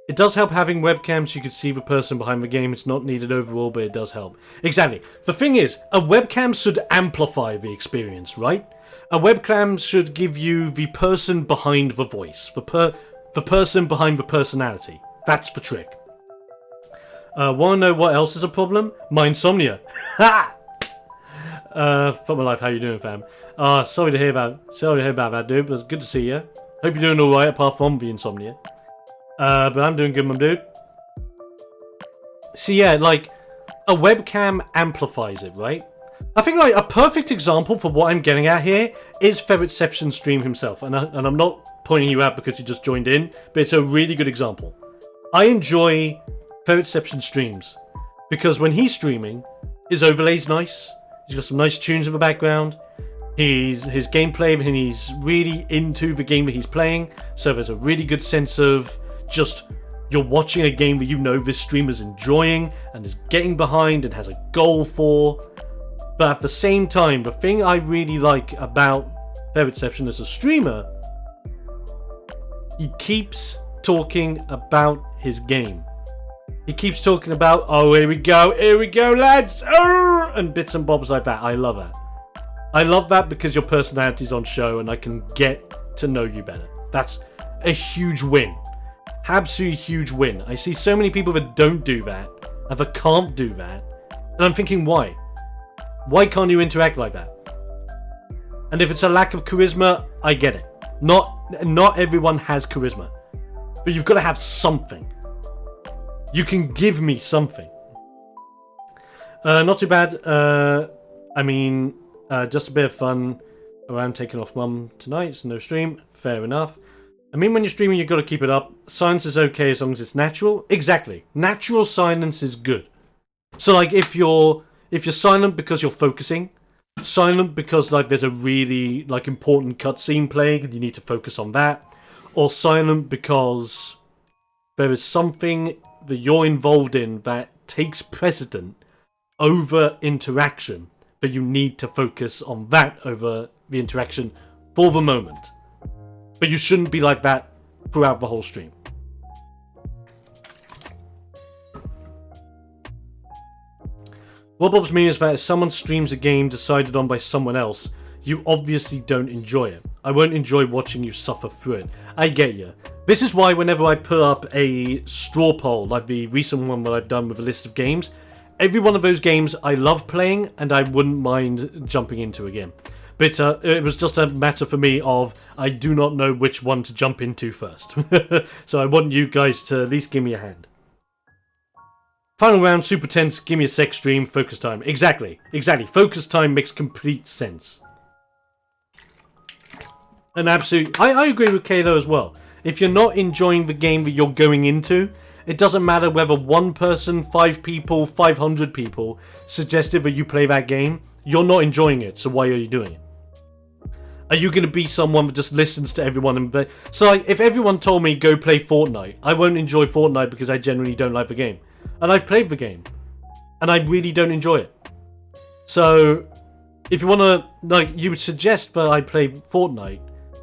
It does help having webcams so you can see the person behind the game. It's not needed overall, but it does help. Exactly. The thing is, a webcam should amplify the experience, right? A webcam should give you the person behind the voice. The person behind the personality. That's the trick. Wanna know what else is a problem? My insomnia. Ha! Fuck my life, how you doing, fam? Sorry to hear about that, dude, but it's good to see you. Hope you're doing alright apart from the insomnia. But I'm doing good, my dude. So yeah, like, a webcam amplifies it, right? I think, like, a perfect example for what I'm getting at here is TheXploder stream himself. And I'm not pointing you out because you just joined in, but it's a really good example. I enjoy TheXploder streams because when he's streaming, his overlay's nice. He's got some nice tunes in the background. His gameplay, and he's really into the game that he's playing. So there's a really good sense of just you're watching a game that you know this streamer's enjoying and is getting behind and has a goal for. But at the same time, the thing I really like about TheXploder as a streamer, he keeps talking about his game. He keeps talking about, oh, here we go, lads, and bits and bobs like that. I love that. I love that because your personality's on show and I can get to know you better. That's a huge win. Absolutely huge win. I see so many people that don't do that, and that can't do that, and I'm thinking, why? Why can't you interact like that? And if it's a lack of charisma, I get it. Not everyone has charisma. But you've got to have something. You can give me something. Not too bad. Just a bit of fun around taking off mum tonight. So no stream. Fair enough. I mean, when you're streaming, you've got to keep it up. Silence is okay as long as it's natural. Exactly. Natural silence is good. So, like, if you're silent because you're focusing, silent because, like, there's a really, like, important cutscene playing and you need to focus on that, or silent because there is something that you're involved in that takes precedent over interaction, but you need to focus on that over the interaction for the moment. But you shouldn't be like that throughout the whole stream. What bothers me is that if someone streams a game decided on by someone else, you obviously don't enjoy it. I won't enjoy watching you suffer through it. I get you. This is why whenever I put up a straw poll, like the recent one that I've done with a list of games, every one of those games I love playing and I wouldn't mind jumping into again. But it was just a matter for me of I do not know which one to jump into first. So I want you guys to at least give me a hand. Final round, super tense, give me a sec stream, focus time. Exactly. Focus time makes complete sense. And absolutely, I agree with Kalo as well. If you're not enjoying the game that you're going into, it doesn't matter whether one person, 5 people, 500 people suggested that you play that game. You're not enjoying it, so why are you doing it? Are you going to be someone that just listens to everyone and play? So, like, if everyone told me go play Fortnite, I won't enjoy Fortnite because I generally don't like the game. And I've played the game, and I really don't enjoy it. So, if you want to, like, you would suggest that I play Fortnite,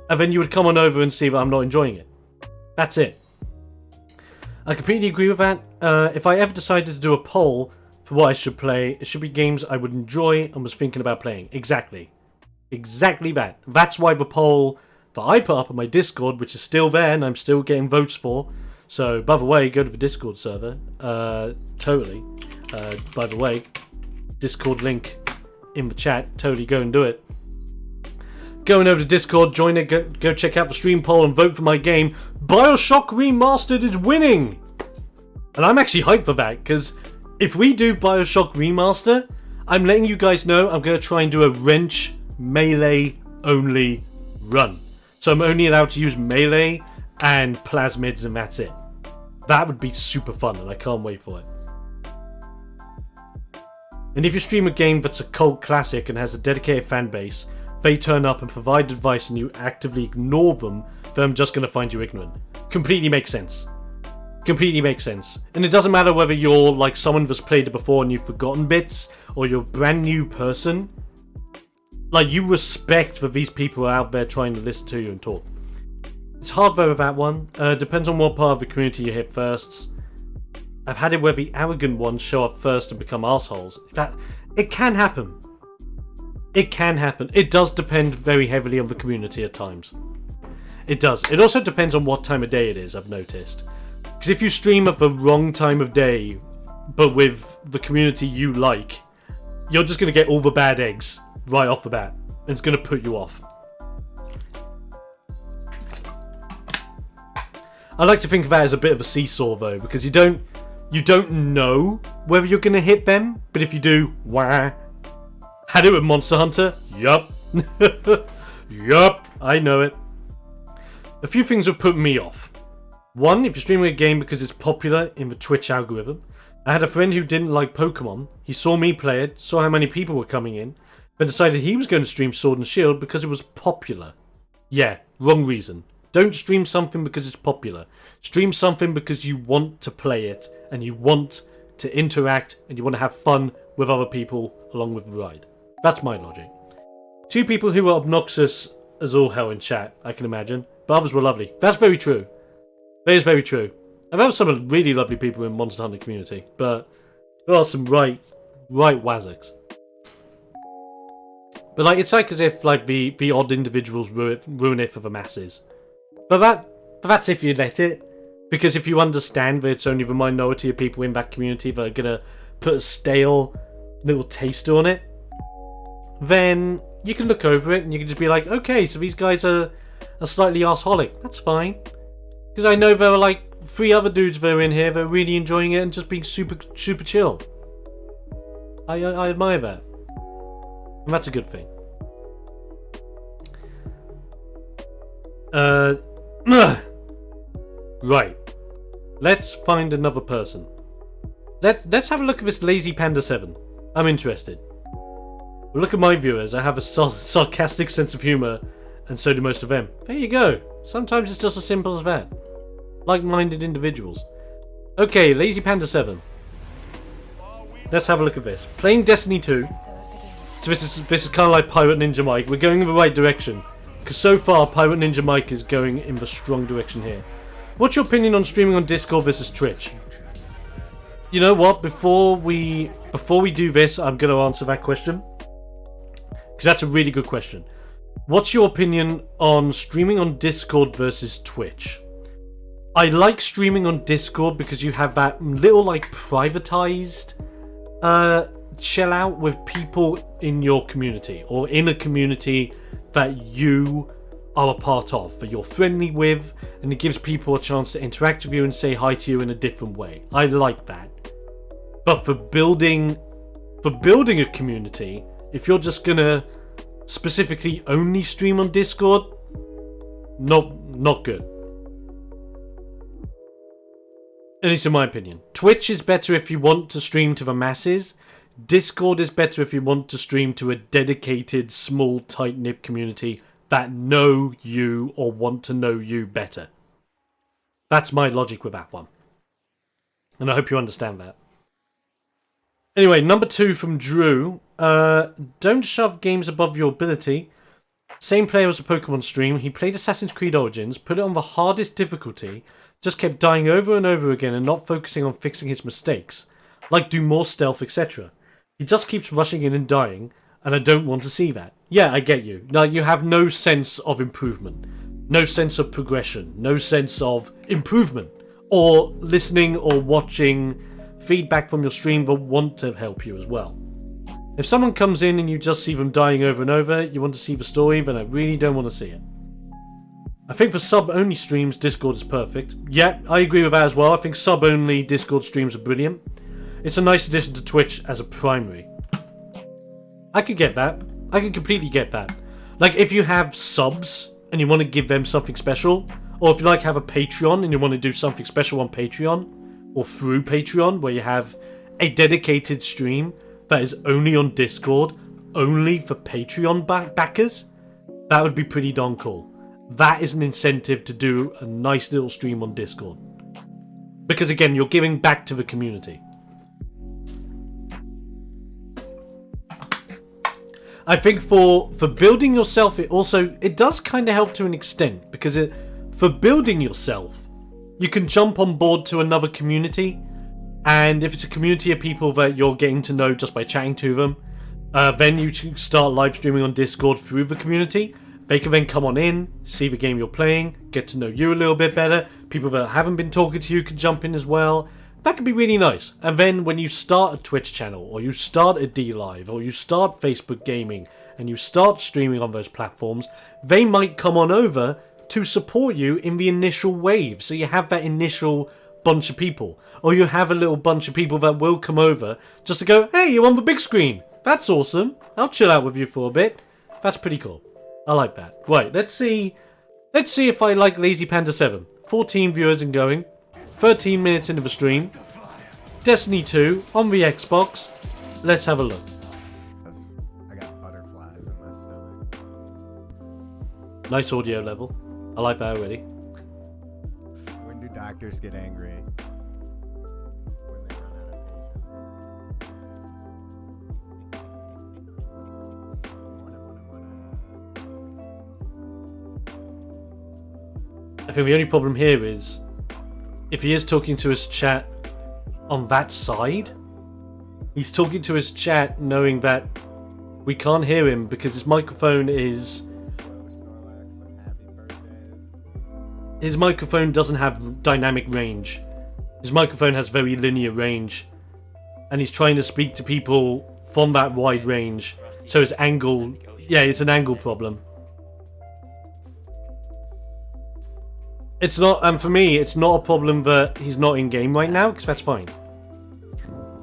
and then you would come on over and see that I'm not enjoying it. That's it. I completely agree with that. If I ever decided to do a poll for what I should play, it should be games I would enjoy and was thinking about playing. Exactly that. That's why the poll that I put up on my Discord, which is still there and I'm still getting votes for. So, by the way, go to the Discord server. Totally. By the way, Discord link in the chat. Totally go and do it. Going over to Discord, join it, go check out the stream poll and vote for my game. BioShock Remastered is winning! And I'm actually hyped for that, because if we do BioShock Remaster, I'm letting you guys know I'm going to try and do a wrench melee only run. So I'm only allowed to use melee and plasmids and that's it. That would be super fun and I can't wait for it. And if you stream a game that's a cult classic and has a dedicated fan base, they turn up and provide advice and you actively ignore them, then I'm just going to find you ignorant. Completely makes sense. And it doesn't matter whether you're like someone that's played it before and you've forgotten bits, or you're a brand new person. Like, you respect that these people are out there trying to listen to you and talk. It's hard though with that one. Depends on what part of the community you hit first. I've had it where the arrogant ones show up first and become assholes. It can happen. It does depend very heavily on the community at times. It does. It also depends on what time of day it is, I've noticed. Because if you stream at the wrong time of day, but with the community you like, you're just going to get all the bad eggs right off the bat. And it's going to put you off. I like to think of that as a bit of a seesaw though, because you don't know whether you're going to hit them, but if you do, wah. Had it with Monster Hunter? Yup. Yup, I know it. A few things have put me off. One, if you're streaming a game because it's popular in the Twitch algorithm. I had a friend who didn't like Pokemon. He saw me play it, saw how many people were coming in, then decided he was going to stream Sword and Shield because it was popular. Yeah, wrong reason. Don't stream something because it's popular. Stream something because you want to play it, and you want to interact, and you want to have fun with other people along with the ride. That's my logic. 2 people who were obnoxious as all hell in chat, I can imagine. But others were lovely. That's very true. That is very true. I've had some really lovely people in Monster Hunter community, but there are some right wazzocks. But like, it's like as if like the odd individuals ruin it for the masses. But that's if you let it. Because if you understand that it's only the minority of people in that community that are gonna put a stale little taster on it, then you can look over it and you can just be like, okay, so these guys are slightly arseholic. That's fine. Because I know there are like 3 other dudes that are in here that are really enjoying it and just being super chill. I admire that. And that's a good thing. Right. Let's find another person. Let's have a look at this Lazy Panda 7. I'm interested. Well, look at my viewers. I have a sarcastic sense of humour, and so do most of them. There you go. Sometimes it's just as simple as that. Like-minded individuals. Okay, Lazy Panda 7. Let's have a look at this. Playing Destiny 2. So this is kind of like Pirate Ninja Mike. We're going in the right direction. Because so far, Pirate Ninja Mike is going in the strong direction here. What's your opinion on streaming on Discord versus Twitch? You know what? Before we do this, I'm going to answer that question. Because that's a really good question. What's your opinion on streaming on Discord versus Twitch? I like streaming on Discord because you have that little like privatized chill out with people in your community or in a community that you are a part of, that you're friendly with, and it gives people a chance to interact with you and say hi to you in a different way. I like that. But for building a community, if you're just gonna specifically only stream on Discord, not good. At least in my opinion. Twitch is better if you want to stream to the masses. Discord is better if you want to stream to a dedicated, small, tight-knit community that know you or want to know you better. That's my logic with that one. And I hope you understand that. Anyway, number 2 from Drew. Don't shove games above your ability. Same player as a Pokemon stream. He played Assassin's Creed Origins, put it on the hardest difficulty, just kept dying over and over again and not focusing on fixing his mistakes. Like do more stealth, etc. He just keeps rushing in and dying, and I don't want to see that. Yeah, I get you. Now you have no sense of improvement, no sense of progression, no sense of improvement, or listening or watching feedback from your stream that want to help you as well. If someone comes in and you just see them dying over and over, you want to see the story, then I really don't want to see it. I think for sub-only streams, Discord is perfect. Yeah, I agree with that as well. I think sub-only Discord streams are brilliant. It's a nice addition to Twitch as a primary. I could get that. I can completely get that. Like, if you have subs and you want to give them something special, or if you like have a Patreon and you want to do something special on Patreon, or through Patreon, where you have a dedicated stream that is only on Discord, only for Patreon backers, that would be pretty darn cool. That is an incentive to do a nice little stream on Discord. Because again, you're giving back to the community. I think for building yourself, it does kind of help to an extent, because for building yourself, you can jump on board to another community, and if it's a community of people that you're getting to know just by chatting to them, then you can start live streaming on Discord through the community. They can then come on in, see the game you're playing, get to know you a little bit better. People that haven't been talking to you can jump in as well. That could be really nice. And then when you start a Twitch channel, or you start a D-Live, or you start Facebook Gaming, and you start streaming on those platforms, they might come on over to support you in the initial wave. So you have that initial bunch of people. Or you have a little bunch of people that will come over just to go, hey, you're on the big screen. That's awesome. I'll chill out with you for a bit. That's pretty cool. I like that. Right, let's see if I like Lazy Panda 7. 14 viewers and going. 13 minutes into the stream. Destiny 2 on the Xbox. Let's have a look. I got butterflies in my stomach. Nice audio level. I like that already. When do doctors get angry? When they run out of patience. I think the only problem here is if he is talking to his chat on that side, he's talking to his chat knowing that we can't hear him because his microphone is... His microphone doesn't have dynamic range. His microphone has very linear range. And he's trying to speak to people from that wide range. So his angle... Yeah, it's an angle problem. It's not... And for me, it's not a problem that he's not in-game right now, because that's fine.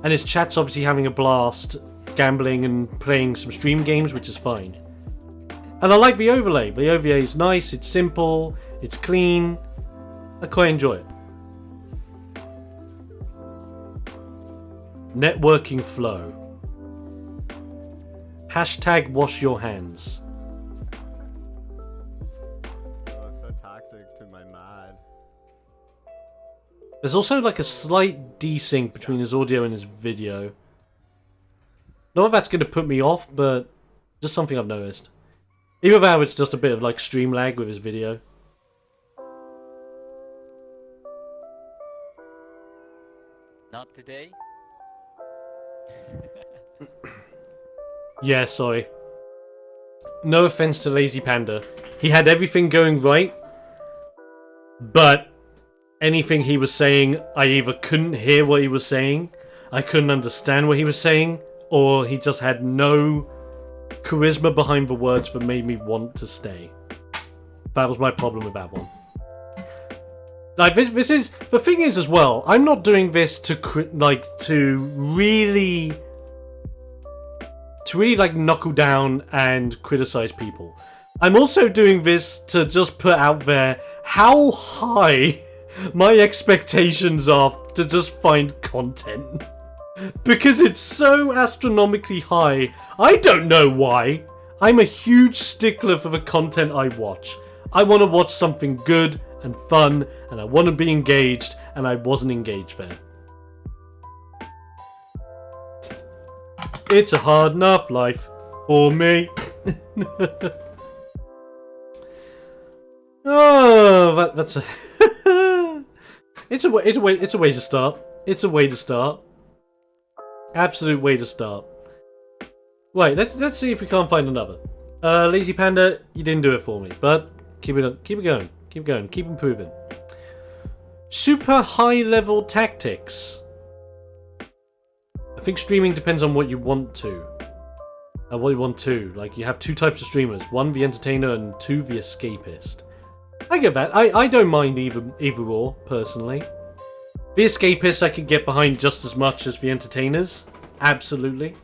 And his chat's obviously having a blast, gambling and playing some stream games, which is fine. And I like the overlay. The overlay is nice, it's simple, it's clean. I quite enjoy it. Networking flow. Hashtag wash your hands. Oh, it's so toxic to my mod. There's also like a slight desync between his audio and his video. Not that that's going to put me off, but just something I've noticed. Either that or it's just a bit of like stream lag with his video. Not today. Yeah, sorry. No offense to Lazy Panda. He had everything going right, but anything he was saying, I either couldn't hear what he was saying, I couldn't understand what he was saying, or he just had no charisma behind the words that made me want to stay. That was my problem with that one. Like, this is... The thing is, as well, I'm not doing this to really knuckle down and criticize people. I'm also doing this to just put out there how high my expectations are to just find content. Because it's so astronomically high. I don't know why. I'm a huge stickler for the content I watch. I want to watch something good and fun, and I want to be engaged, and I wasn't engaged there. It's a hard enough life for me. Oh, that's a... it's a way to start. It's a way to start. Absolute way to start. Right, let's see if we can't find another. Lazy Panda, you didn't do it for me, but keep it going. Keep going. Keep improving. Super high level tactics. I think streaming depends on what you want to. Like, you have two types of streamers. One, the entertainer, and two, the escapist. I get that. I don't mind either or, personally. The escapists I can get behind just as much as the entertainers. Absolutely.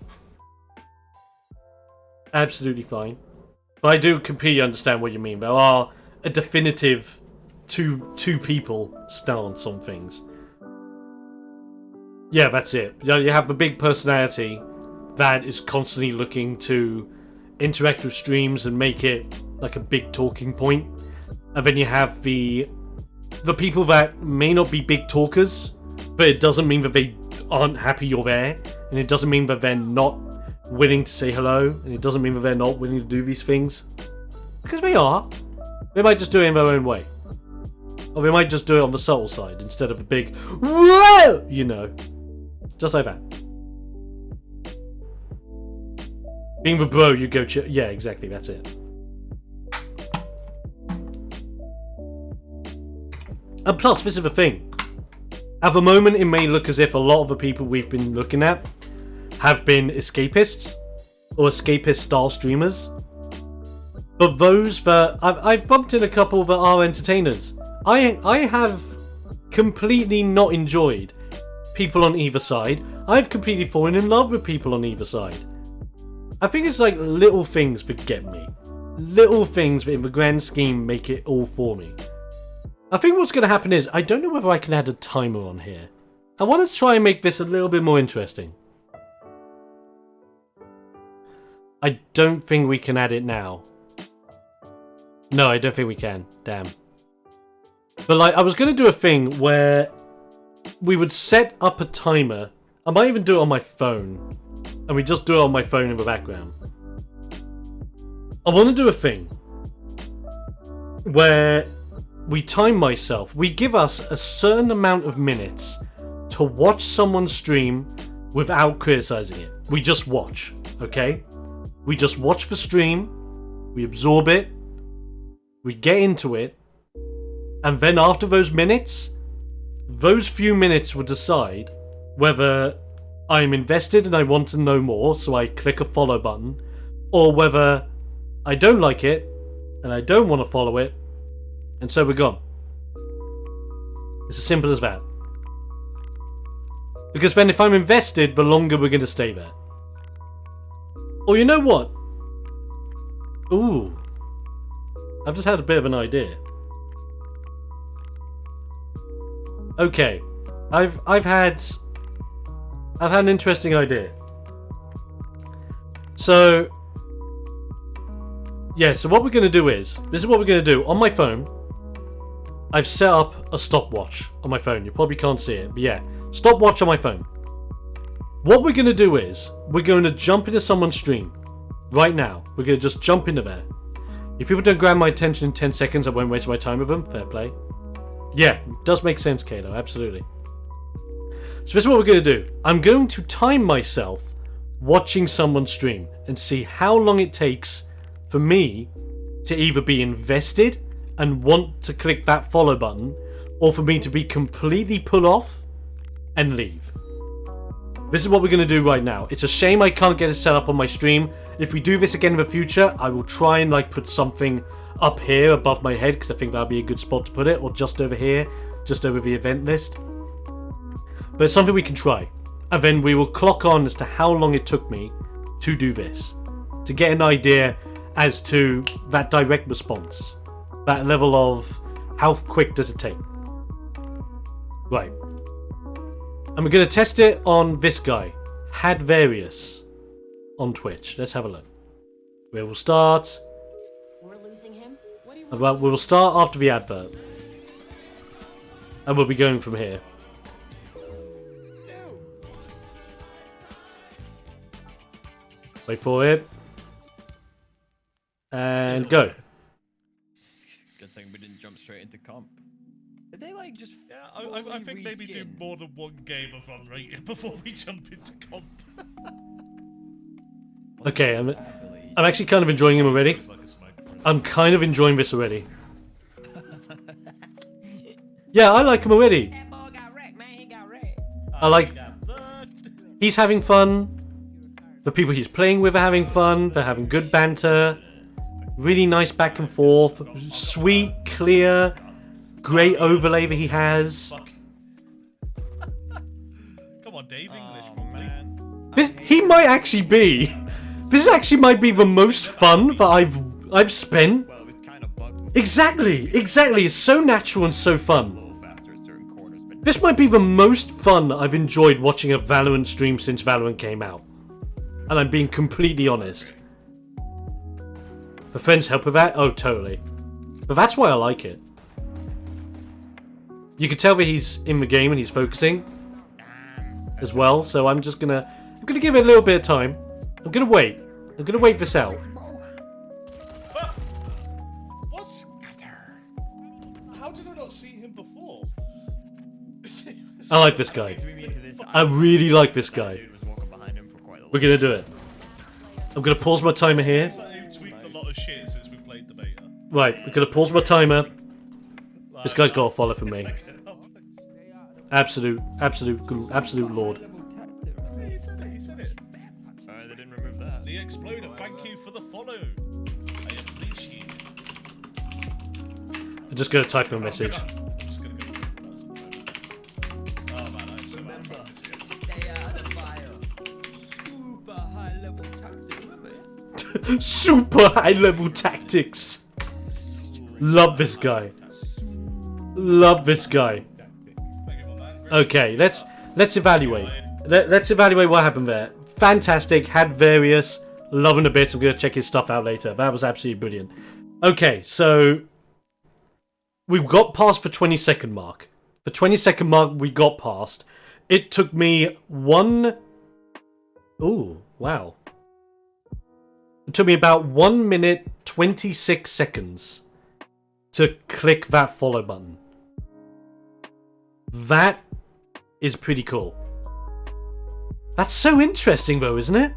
Absolutely fine. But I do completely understand what you mean. There are a definitive two people stance on things. Yeah, that's it. You have the big personality that is constantly looking to interact with streams and make it like a big talking point. And then you have the people that may not be big talkers, but it doesn't mean that they aren't happy you're there, and it doesn't mean that they're not willing to say hello, and it doesn't mean that they're not willing to do these things. Because they are. They might just do it in their own way. Or they might just do it on the subtle side instead of a big whoa, you know. Just like that. Being the bro, you go yeah, exactly, that's it. And plus, this is the thing. At the moment, it may look as if a lot of the people we've been looking at have been escapists or escapist-style streamers. But those that... I've bumped in a couple that are entertainers. I have completely not enjoyed people on either side. I've completely fallen in love with people on either side. I think it's like little things that get me. Little things that in the grand scheme make it all for me. I think what's going to happen is, I don't know whether I can add a timer on here. I want to try and make this a little bit more interesting. I don't think we can add it now. No, I don't think we can. Damn. But like, I was going to do a thing where we would set up a timer. I might even do it on my phone. And we just do it on my phone in the background. I want to do a thing where we time myself. We give us a certain amount of minutes to watch someone stream without criticizing it. We just watch, okay? We just watch the stream, we absorb it, we get into it, and then after those minutes, those few minutes will decide whether I'm invested and I want to know more, so I click a follow button, or whether I don't like it and I don't want to follow it, and so we're gone. It's as simple as that. Because then if I'm invested, the longer we're going to stay there. Or you know what? Ooh. I've just had a bit of an idea. Okay. I've had an interesting idea. So yeah, so what we're going to do is, this is what we're going to do. On my phone, I've set up a stopwatch on my phone. You probably can't see it, but yeah, stopwatch on my phone. What we're going to do is, we're going to jump into someone's stream right now. We're going to just jump into there. If people don't grab my attention in 10 seconds, I won't waste my time with them. Fair play. Yeah, does make sense, Kalo. Absolutely. So this is what we're going to do. I'm going to time myself watching someone stream and see how long it takes for me to either be invested and want to click that follow button, or for me to be completely put off and leave. This is what we're going to do right now. It's a shame I can't get it set up on my stream. If we do this again in the future, I will try and like put something up here above my head, because I think that'll be a good spot to put it, or just over here, just over the event list. But it's something we can try. And then we will clock on as to how long it took me to do this, to get an idea as to that direct response, that level of how quick does it take. Right. And we're going to test it on this guy, Had Various, on Twitch. Let's have a look. We will start. We're losing him. Well, we will start after the advert, and we'll be going from here. Wait for it. And go. Good thing we didn't jump straight into comp. Did they like just? Yeah, I think maybe do more than one game of run rate before we jump into comp. Okay, I'm actually kind of enjoying him already. I'm kind of enjoying this already. Yeah, I like him already. I like. He's having fun. The people he's playing with are having fun. They're having good banter. Really nice back and forth. Sweet, clear, great overlay that he has. Come on, Dave, English, He might actually be. This actually might be the most fun that I've spent. Well, it was kind of bugged. Exactly. It's so natural and so fun. This might be the most fun I've enjoyed watching a Valorant stream since Valorant came out. And I'm being completely honest. The friends help with that? Oh, totally. But that's why I like it. You can tell that he's in the game and he's focusing as well, so I'm gonna give it a little bit of time. I'm gonna wait this out. What? How did I not see him before? I like this guy. I really like this guy. We're gonna do it. I'm gonna pause my timer here. Seems like you've tweaked a lot of shit since we played the beta. Right, we're gonna pause my timer. This guy's got a follow from me. Absolute lord. He said it. They didn't remove that. TheXploder, thank you for the follow. I appreciate it. I'm just gonna type him a message. I'm just gonna go. Oh man, I'm so bad at practice here. Super high level tactics. Love this guy. Love this guy. Okay, let's evaluate. Let's evaluate what happened there. Fantastic. Had Various. Loving a bit. I'm gonna check his stuff out later. That was absolutely brilliant. Okay, so we got past the 20-second mark. The 20-second mark we got past. It took me Ooh, wow. It took me about 1 minute 26 seconds to click that follow button. That is pretty cool. That's so interesting though, isn't it?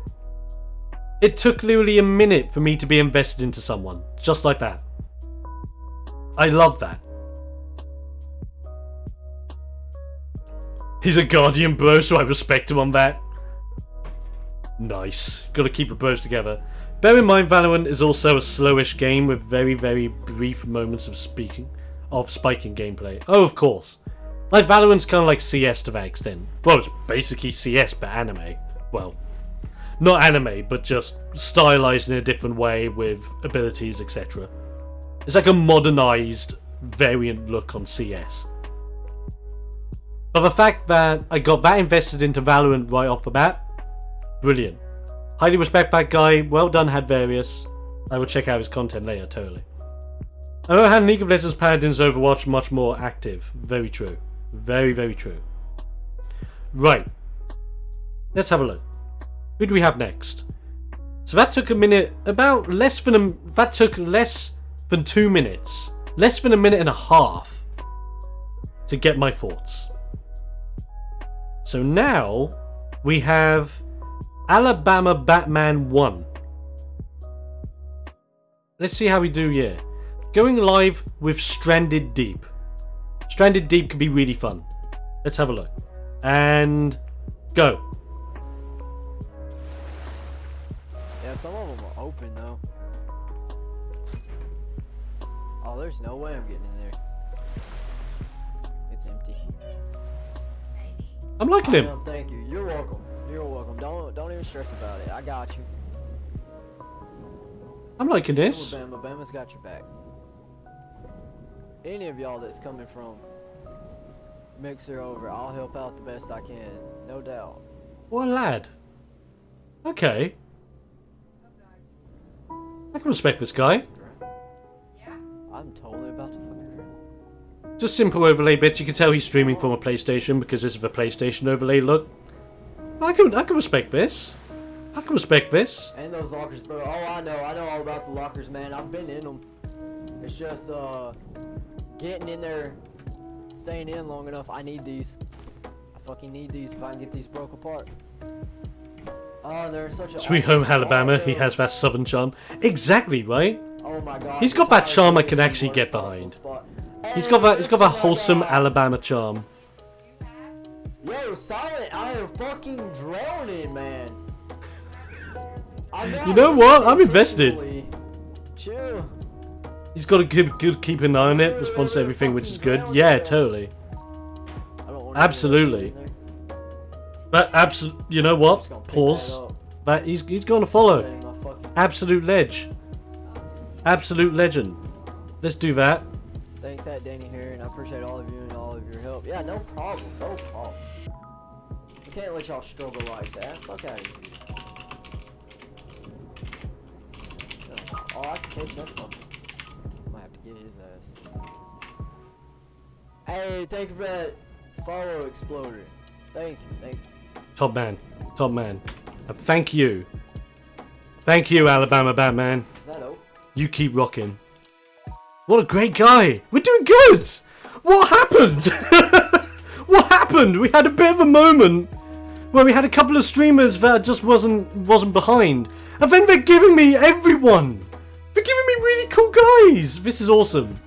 It took literally a minute for me to be invested into someone. Just like that. I love that. He's a Guardian bro, so I respect him on that. Nice. Gotta keep the bros together. Bear in mind, Valorant is also a slowish game with very, very brief moments of spiking gameplay. Oh, of course. Like, Valorant's kind of like CS to that extent. Well, it's basically CS, but anime. Well, not anime, but just stylized in a different way with abilities, etc. It's like a modernized variant look on CS. But the fact that I got that invested into Valorant right off the bat, brilliant. Highly respect that guy. Well done, had various. I will check out his content later, totally. On the other hand, League of Legends Paladins Overwatch much more active. Very true. Very, very true. Right. Let's have a look. Who do we have next? So that took a minute, that took less than 2 minutes. Less than a minute and a half to get my thoughts. So now we have Alabama Batman 1. Let's see how we do here. Going live with Stranded Deep. Stranded Deep could be really fun. Let's have a look. And go. Yeah, some of them are open though. Oh, there's no way I'm getting in there. It's empty. I'm liking him. Thank you. You're welcome. You're welcome. Don't even stress about it. I got you. I'm liking this. Bama's got your back. Any of y'all that's coming from Mixer over, I'll help out the best I can, no doubt. What a lad. Okay. I can respect this guy. I'm totally about to fucking drown. Just simple overlay bits. You can tell he's streaming from a PlayStation because this is a PlayStation overlay look. I can respect this. I can respect this. And those lockers, bro. Oh, I know all about the lockers, man. I've been in them. It's just getting in there, staying in long enough. I need these. I fucking need these if I can get these broke apart. Oh, they're such a Sweet Home Alabama. He has that southern charm. Exactly, right? Oh my god. He's got that charm I can actually get behind. He's got that wholesome Alabama charm. Yo, Silent, I am fucking drowning, man. You know what? I'm invested. Chill. He's got a good keep an eye on it. Responds to everything, which is good. Yeah, totally. Absolutely. But you know what? Pause. But he's going to follow. Absolute ledge. Absolute legend. Let's do that. Thanks, that Danny here, and I appreciate all of you and all of your help. Yeah, no problem. No problem. I can't let y'all struggle like that. Fuck out of here. Oh, I can catch that fucker. Might have to get his ass. Hey, thank you for that follow, Exploder. Thank you. Top man. Top man. Thank you. Thank you, Alabama Batman. Is that open? You keep rocking. What a great guy. We're doing good. What happened? What happened? We had a bit of a moment where we had a couple of streamers that just wasn't behind. And then they're giving me everyone. They're giving me really cool guys. This is awesome.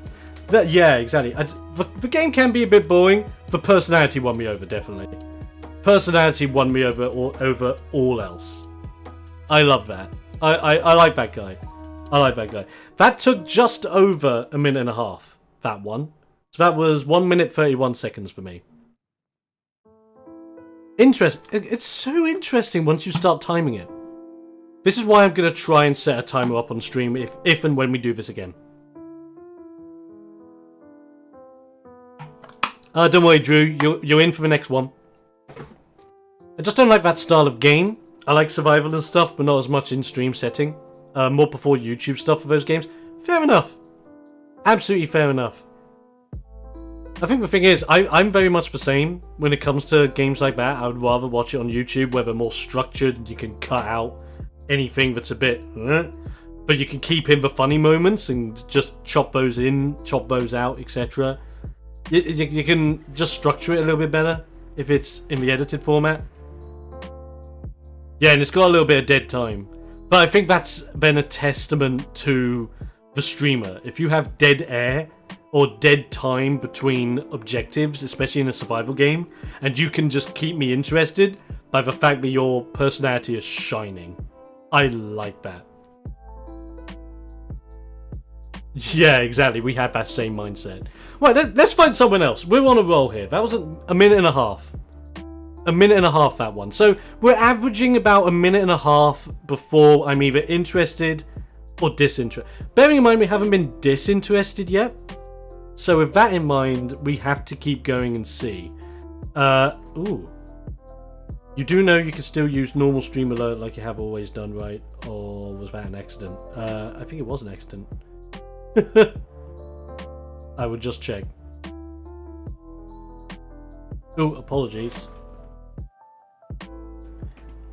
Yeah, exactly. The game can be a bit boring, but personality won me over, definitely. Personality won me over all else. I love that. I like that guy. I like that guy. That took just over a minute and a half, that one. So that was 1 minute 31 seconds for me. It's so interesting once you start timing it. This is why I'm going to try and set a timer up on stream if and when we do this again. Don't worry, Drew. You're in for the next one. I just don't like that style of game. I like survival and stuff, but not as much in stream setting. More before YouTube stuff for those games. Fair enough. Absolutely fair enough. I think the thing is, I'm very much the same when it comes to games like that. I would rather watch it on YouTube where they're more structured and you can cut out anything that's a bit... but you can keep in the funny moments and just chop those in, chop those out, etc. You can just structure it a little bit better if it's in the edited format. Yeah, and it's got a little bit of dead time. But I think that's then a testament to the streamer. If you have dead air or dead time between objectives, especially in a survival game, and you can just keep me interested by the fact that your personality is shining. I like that. Yeah, exactly. We had that same mindset. Right, let's find someone else. We're on a roll here. That was a minute and a half. A minute and a half, that one. So we're averaging about a minute and a half before I'm either interested or disinterested. Bearing in mind we haven't been disinterested yet. So with that in mind, we have to keep going and see. Ooh. You do know you can still use normal stream alert like you have always done, right? Or was that an accident? I think it was an accident. I would just check. Oh, apologies.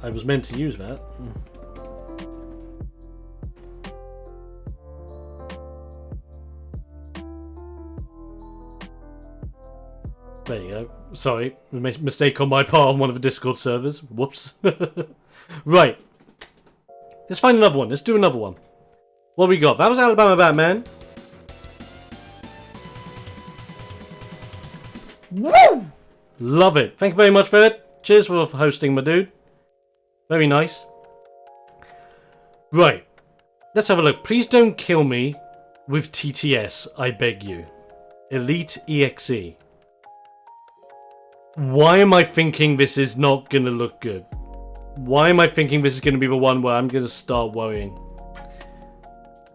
I was meant to use that. There you go. Sorry, mistake on my part on one of the Discord servers. Whoops. Right. Let's find another one. Let's do another one. What we got? That was Alabama Batman. Woo! Love it. Thank you very much for it. Cheers for hosting, my dude. Very nice. Right. Let's have a look. Please don't kill me with TTS, I beg you. Elite EXE. Why am I thinking this is not going to look good? Why am I thinking this is going to be the one where I'm going to start worrying?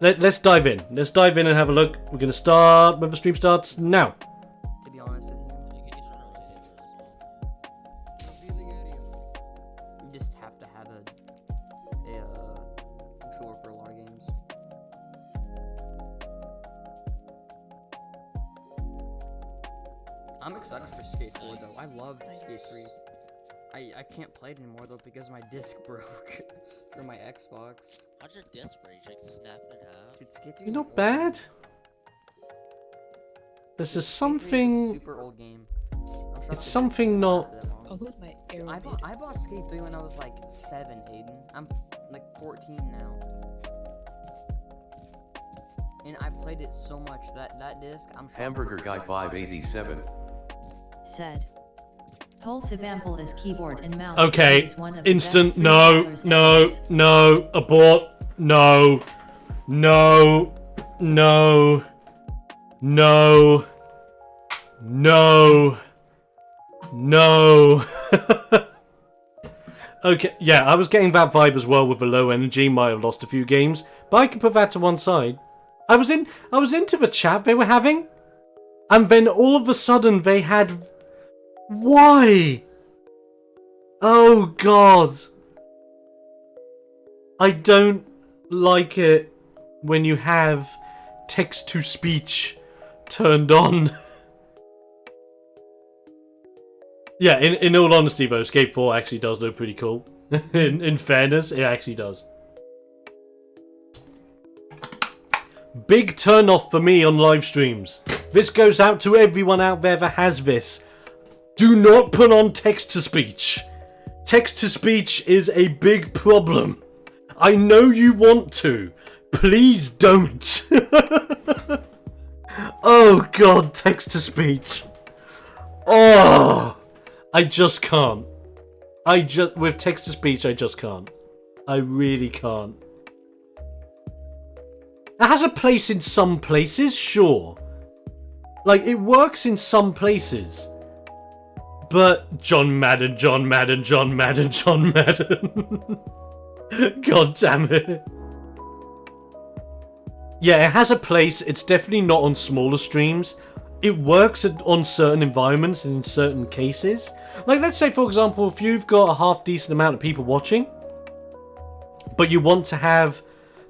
Let's dive in. Let's dive in and have a look. We're going to start when the stream starts now. To be honest with you, you just have to have a controller for a lot of games. I'm excited for Skate 4 though. I love Skate 3. I can't play it anymore though because my disc broke for my Xbox. How'd your disc break? Like snap it out? Dude, Skate 3 It's not bad. This is something. Super old game. It's something not. I bought Skate 3 when I was like 7, Aiden. I'm like 14 now. And I played it so much that disc, I'm sure. Hamburger Guy 587 said. Pulse example is keyboard and mouse. Okay. Instant. No. Abort. No. Okay, yeah, I was getting that vibe as well with the low energy. Might have lost a few games, but I can put that to one side. I was into the chat they were having, and then all of a sudden they had. Why? Oh God. I don't like it when you have text-to-speech turned on. Yeah, in all honesty though, Skate 4 actually does look pretty cool. in fairness, it actually does. Big turn off for me on live streams. This goes out to everyone out there that has this. Do not put on text-to-speech. Text-to-speech is a big problem. I know you want to. Please don't. Oh God, text-to-speech. Oh, I just can't. With text-to-speech, I just can't. I really can't. It has a place in some places, sure. Like, it works in some places. But John Madden. God damn it. Yeah, it has a place. It's definitely not on smaller streams. It works on certain environments and in certain cases. Like, let's say, for example, if you've got a half-decent amount of people watching, but you want to have...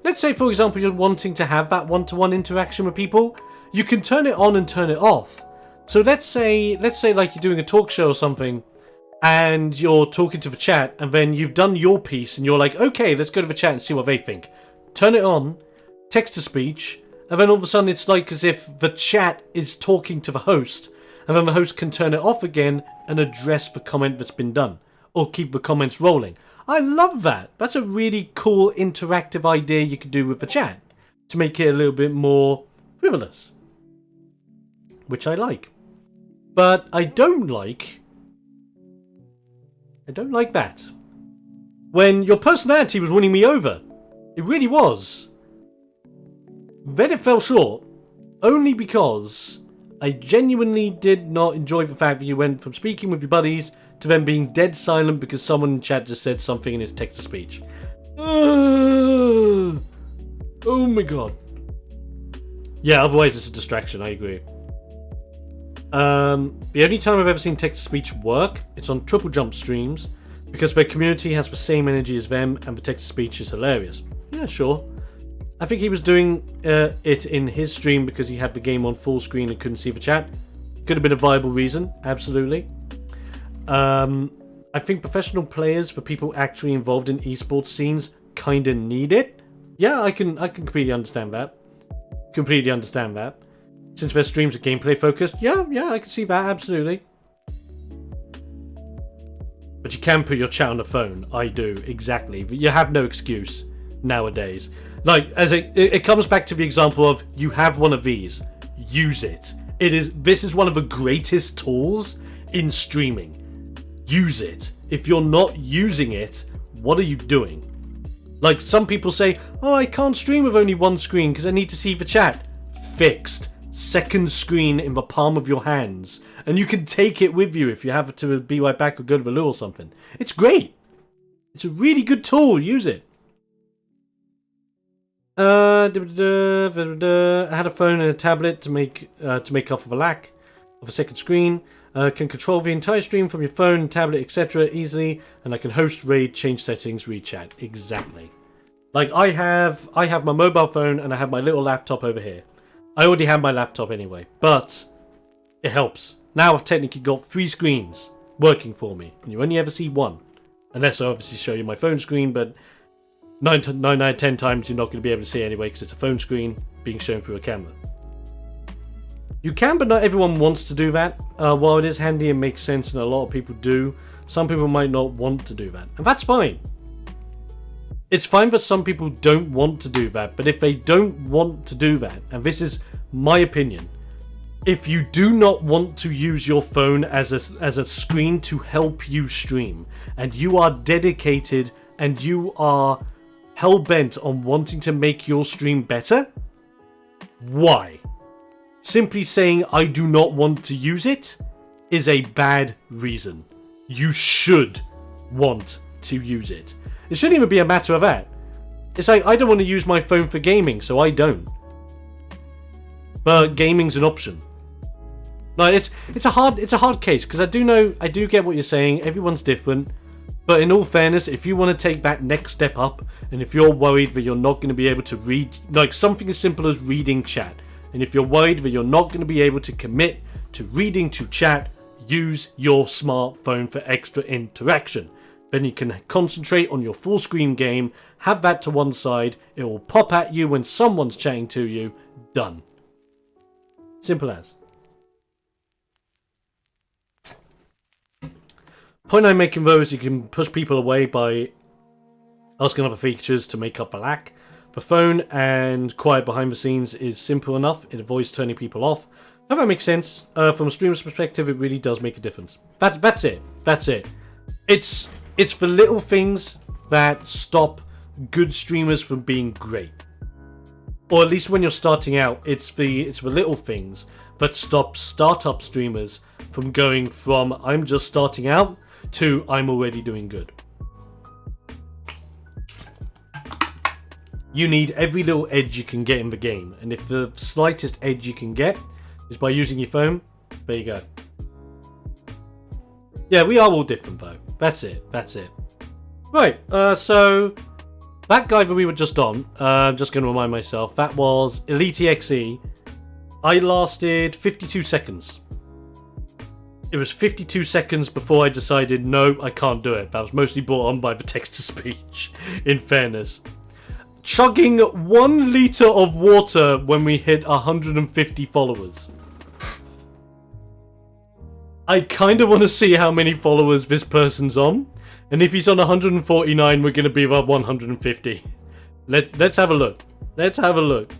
Let's say, for example, you're wanting to have that one-to-one interaction with people, you can turn it on and turn it off. So let's say like you're doing a talk show or something, and you're talking to the chat, and then you've done your piece, and you're like, okay, let's go to the chat and see what they think. turn it on, text to speech, and then all of a sudden it's like as if the chat is talking to the host, and then the host can turn it off again and address the comment that's been done, or keep the comments rolling. I love that. That's a really cool interactive idea you could do with the chat to make it a little bit more frivolous, which I like. But I don't like that. When your personality was winning me over. It really was. Then it fell short. Only because I genuinely did not enjoy the fact that you went from speaking with your buddies to then being dead silent because someone in chat just said something in his text-to-speech. Oh my god. Yeah, otherwise it's a distraction, I agree. The only time I've ever seen text-to-speech work, it's on Triple Jump streams, because their community has the same energy as them, and the text-to-speech is hilarious. Yeah, sure. I think he was doing it in his stream because he had the game on full screen and couldn't see the chat. Could have been a viable reason, absolutely. I think professional players, for people actually involved in esports scenes, kinda need it. Yeah, I can completely understand that. Completely understand that. Since their streams are gameplay focused, yeah, I can see that, absolutely. But you can put your chat on the phone. I do, exactly. But you have no excuse nowadays. Like, as it comes back to the example of, you have one of these. Use it. This is one of the greatest tools in streaming. Use it. If you're not using it, what are you doing? Like, some people say, oh, I can't stream with only one screen because I need to see the chat. Fixed. Second screen in the palm of your hands. And you can take it with you if you have to be right back or go to the loo or something. It's great. It's a really good tool. Use it. I had a phone and a tablet to make up for the lack of a second screen. Can control the entire stream from your phone, tablet, etc. easily, and I can host, raid, change settings, read chat. Exactly. Like I have my mobile phone and I have my little laptop over here. I already have my laptop anyway, but it helps. Now I've technically got 3 screens working for me, and you only ever see one, unless I obviously show you my phone screen. But 9 out of 10 times you're not going to be able to see it anyway because it's a phone screen being shown through a camera. You can, but not everyone wants to do that. While it is handy and makes sense and a lot of people do, some people might not want to do that. And that's fine. It's fine that some people don't want to do that, but if they don't want to do that, and this is my opinion, if you do not want to use your phone as a screen to help you stream, and you are dedicated and you are hell-bent on wanting to make your stream better, why? Simply saying I do not want to use it is a bad reason. You should want to use it. It shouldn't even be a matter of that. It's like, I don't want to use my phone for gaming, so I don't. But gaming's an option. Like, it's a hard case, because I do get what you're saying, everyone's different. But in all fairness, if you want to take that next step up, and if you're worried that you're not going to be able to read, like something as simple as reading chat, and if you're worried that you're not going to be able to commit to reading to chat, use your smartphone for extra interaction. Then you can concentrate on your full screen game, have that to one side, it will pop at you when someone's chatting to you, done. Simple as. Point I'm making though is you can push people away by asking other features to make up the lack. The phone and quiet behind the scenes is simple enough, it avoids turning people off. If that makes sense, from a streamer's perspective, it really does make a difference. That's it. It's the little things that stop good streamers from being great. Or at least when you're starting out, it's the little things that stop startup streamers from going from I'm just starting out to I'm already doing good. You need every little edge you can get in the game, and if the slightest edge you can get is by using your phone, there you go. Yeah, we are all different though. That's it. Right, so that guy that we were just on, I'm just going to remind myself, that was Elite EXE. I lasted 52 seconds. It was 52 seconds before I decided, no, I can't do it. That was mostly brought on by the text-to-speech, in fairness. chugging 1 liter of water when we hit 150 followers. I kind of want to see how many followers this person's on. And if he's on 149, we're going to be about 150. Let's have a look. Let's have a look.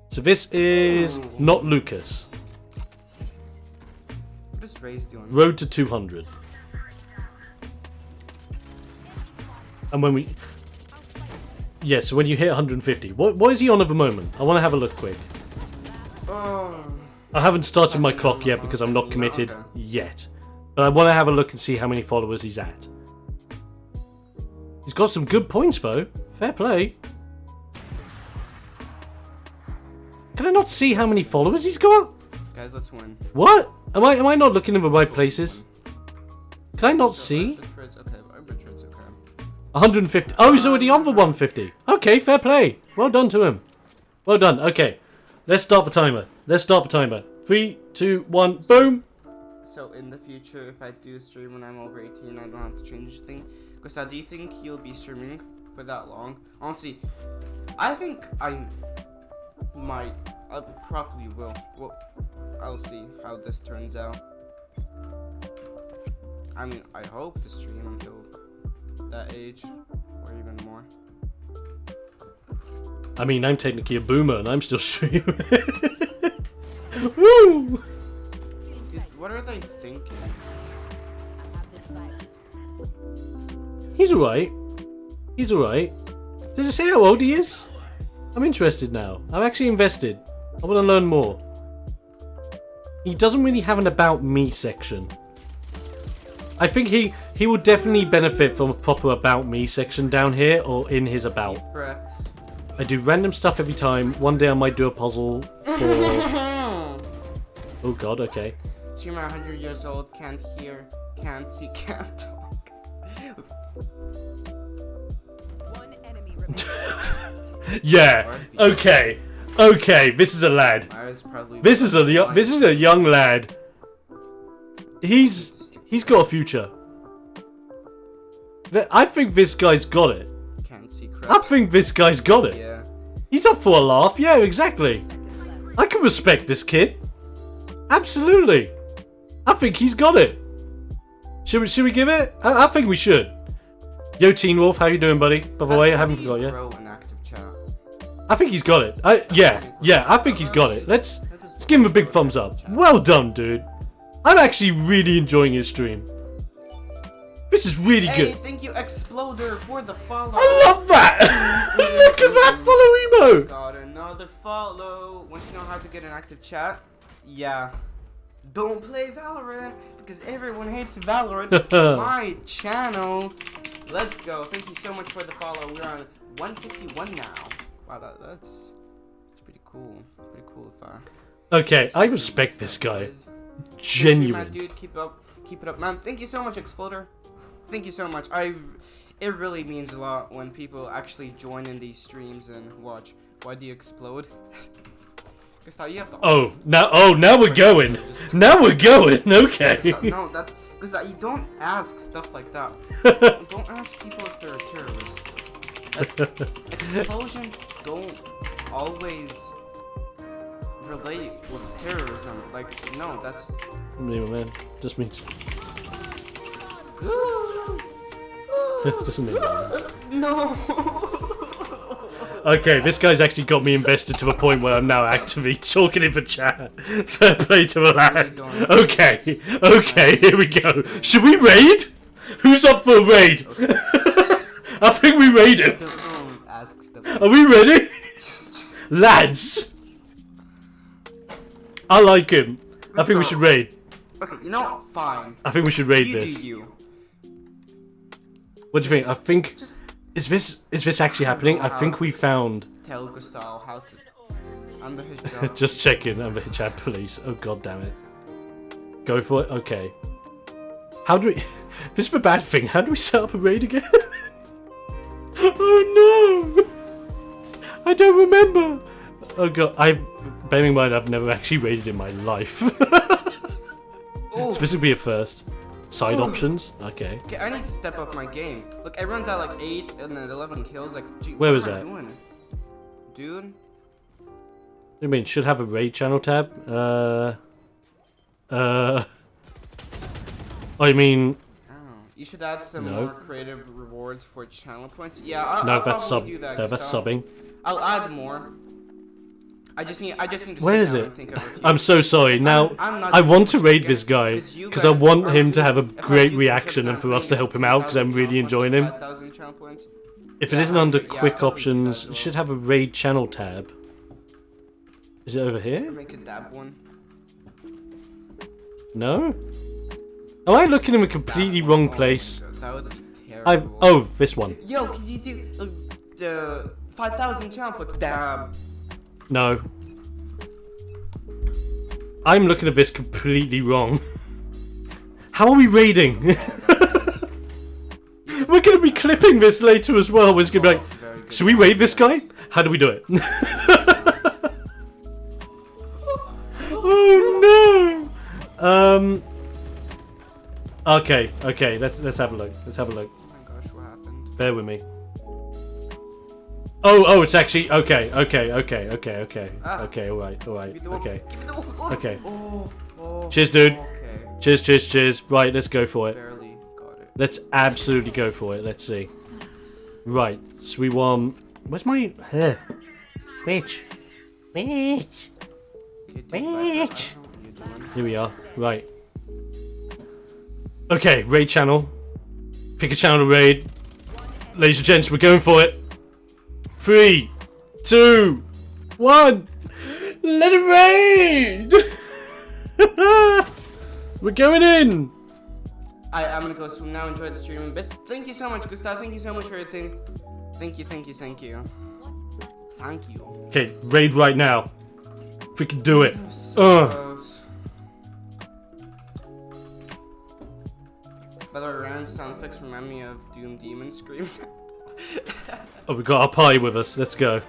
So this is not Lucas. What is Ray's doing? Road to 200. And when we... Yeah, so when you hit 150. What is he on at the moment? I want to have a look quick. I haven't started my clock yet because I'm not committed yet. But I want to have a look and see how many followers he's at. He's got some good points though. Fair play. Can I not see how many followers he's got? Guys, let's win. What? Am I not looking in the right places? Can I not see? Okay, I bet it's okay. 150. Oh, he's already on the 150. Okay, fair play. Well done to him. Well done. Okay. Let's start the timer. 3, 2, 1, boom. So in the future, if I do stream when I'm over 18, I don't have to change the thing. Gustav, do you think you'll be streaming for that long? Honestly, I think I might. I probably will. Well, I'll see how this turns out. I mean, I hope to stream until that age, or even more. I mean, I'm technically a boomer and I'm still streaming. Woo! Dude, what are they thinking? He's alright. He's alright. Does it say how old he is? I'm interested now. I'm actually invested. I want to learn more. He doesn't really have an about me section. I think he will definitely benefit from a proper about me section down here or in his about. Deep breaths. I do random stuff every time. One day I might do a puzzle for... Oh god, okay. Streamer 100 years old, can't hear, can't see, can't talk. One enemy remaining. Yeah. Okay. Okay. This is a lad. This is a young lad. He's got a future. I think this guy's got it. Can't see crap. I think this guy's got it. Yeah. He's up for a laugh. Yeah, exactly. I can respect this kid. Absolutely. I think he's got it. Should we give it? I think we should. Yo, Teen Wolf, how you doing, buddy? By the way, I haven't forgot yet. I think he's got it. Yeah, I think he's got it. Let's give him a big thumbs up. Well done, dude. I'm actually really enjoying his stream. This is really Hey, good. thank you, Exploder, for the follow. I love that. Look at that follow emote. Got another follow. Want to know how to get an active chat? Yeah. Don't play Valorant because everyone hates Valorant. My channel. Let's go. Thank you so much for the follow. We're on 151 now. Wow, that's pretty cool. Pretty cool if I... Okay, I respect this guy. Genuine. Dude, keep it up, man. Thank you so much, Exploder. Thank you so much. It really means a lot when people actually join in these streams and watch. Why do you explode? Now we're going. Now we're going. Okay. No, that because you don't ask stuff like that. Don't ask people if they're terrorists. Explosions don't always relate with terrorism. Like, no, that's... Anyway, man. Just means... Just means No! Okay, this guy's actually got me invested to a point where I'm now actively talking in the chat. Fair play to a lad. Okay, okay, here we go. Should we raid? Who's up for a raid? I think we raid him. Are we ready? Lads! I like him. I think we should raid. Okay, you know what? Fine. I think we should raid this. What do you think? I think... Is this actually happening? I think we found... Tell Gustav how to... Under his job. Just checking under his chat, please. Oh god damn it. Go for it? Okay. How do we... This is the bad thing. How do we set up a raid again? Oh no! I don't remember! Oh god, bear in mind I've never actually raided in my life. So this would be a first. Side options? Okay. Okay, I need to step up my game. Look, everyone's at like 8 and then 11 kills. Like, gee, Where what was am I that? doing? Dude? I mean, should have a raid channel tab. I mean, You should add some No. more creative rewards for channel points. Yeah, I'll no, that's probably sub. do that. No, that's so subbing. I'll add more. I just need to Where sit is down it? and think of a few. I'm so sorry. Now, I'm not I doing want to much raid again, this guy you because I guys want are him to doing- have a if I great do reaction and for us to help him out because I'm really enjoying him. 5,000 channel points. If it Yeah, isn't under yeah, quick I'll probably do that options, as you well. should have a raid channel tab. Is it over here? Make a dab one. No? Am I looking in a completely wrong place? That would be terrible. Oh, this one. Yo, can you do the 5,000 channel points dab? No. I'm looking at this completely wrong. How are we raiding? We're gonna be clipping this later as well. We're gonna be like, should we raid this guy? How do we do it? Oh no! Okay, let's have a look. Let's have a look. Oh my gosh, what happened? Bear with me. Oh, it's actually okay. Okay, alright, okay. Cheers, dude. Okay. Cheers. Right, let's go for it. Barely got it. Let's absolutely go for it. Let's see. Right, so we want. Where's my hair? Bitch. Okay, dude, bye, bye, bye. What are you doing? Here we are. Right. Okay, raid channel. Pick a channel to raid. Ladies and gents, we're going for it. 3, 2, 1. Let it raid! We're going in. I'm gonna go swim now. Enjoy the streaming bits. Thank you so much, Gustav. Thank you so much for everything. Thank you. Thank you. Okay, raid right now. If we can do it. So gross. By the way, Rand's sound effects remind me of Doom Demon screams. Oh, we got our pie with us. Let's go.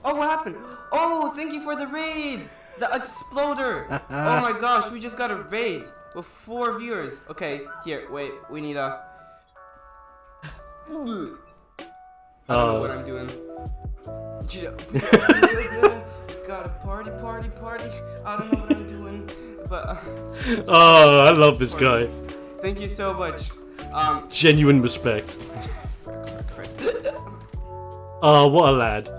Oh, what happened? Oh, thank you for the raid! TheXploder! Oh my gosh, we just got a raid with 4 viewers. Okay, here, wait, we need a... I don't know what I'm doing. Got a party. I don't know what I'm doing, but... Oh, I love this guy. Thank you so much. Genuine respect. Oh, what a lad.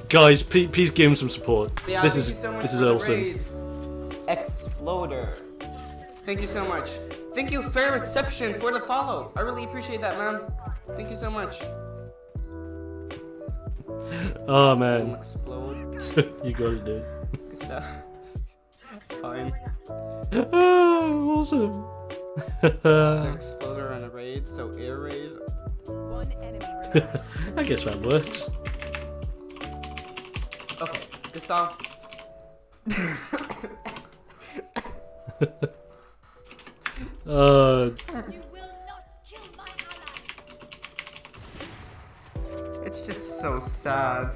Guys, please give him some support. Yeah, this thank is you so much this is for the awesome. raid. Exploder. Thank you so much. Thank you, Fair Reception, for the follow. I really appreciate that, man. Thank you so much. Oh man. Explode. You got it, dude. Good stuff. Fine. Oh, awesome. Exploder on a raid, so air raid. One enemy remaining. I guess that works. Okay, Gustav. You will not kill my ally. It's just so sad.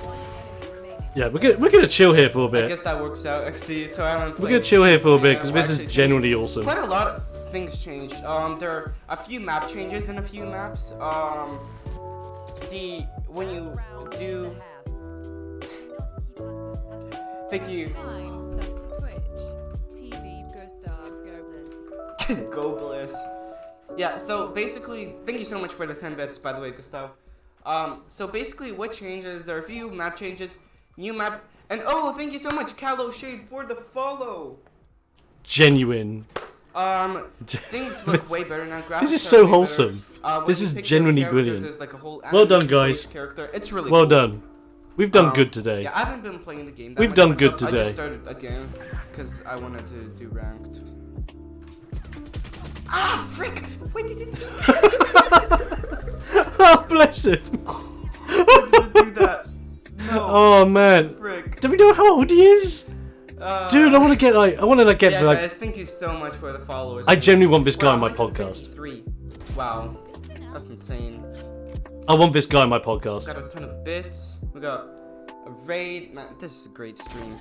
One enemy remaining. Yeah, we're gonna chill here for a I bit. guess that works out. Actually, so I haven't. We're gonna chill here for a bit because this is genuinely awesome. Quite a lot of things changed. There are a few map changes in a few maps. When you do. Thank you. Prime sub to Twitch. TV Gustav's Goblins. Go Bliss. Yeah, so basically, thank you so much for the 10 bits, by the way, Gustav. So basically, what changes? There are a few map changes, new map, and oh, thank you so much, Callow Shade, for the follow. Genuine. Things look way better now. Graphics This is are so way wholesome. better. This When is you pick your genuinely character, brilliant. there's like a whole Well done, animated guys. voice character. It's really Well cool. done. We've done good today. Yeah, I haven't been playing the game that We've much done myself. good I today. just started again because I wanted to do ranked. Ah, frick! Wait, did it do Oh, bless him. do that? No. Oh man. Frick. Do we know how old he is? Dude, I want to get like Yeah, like. guys, thank you so much for the followers. I genuinely want this guy Wow, on my podcast. 153. Wow, that's insane. I want this guy on my podcast. We got a ton of bits. We got a raid. Man, this is a great stream.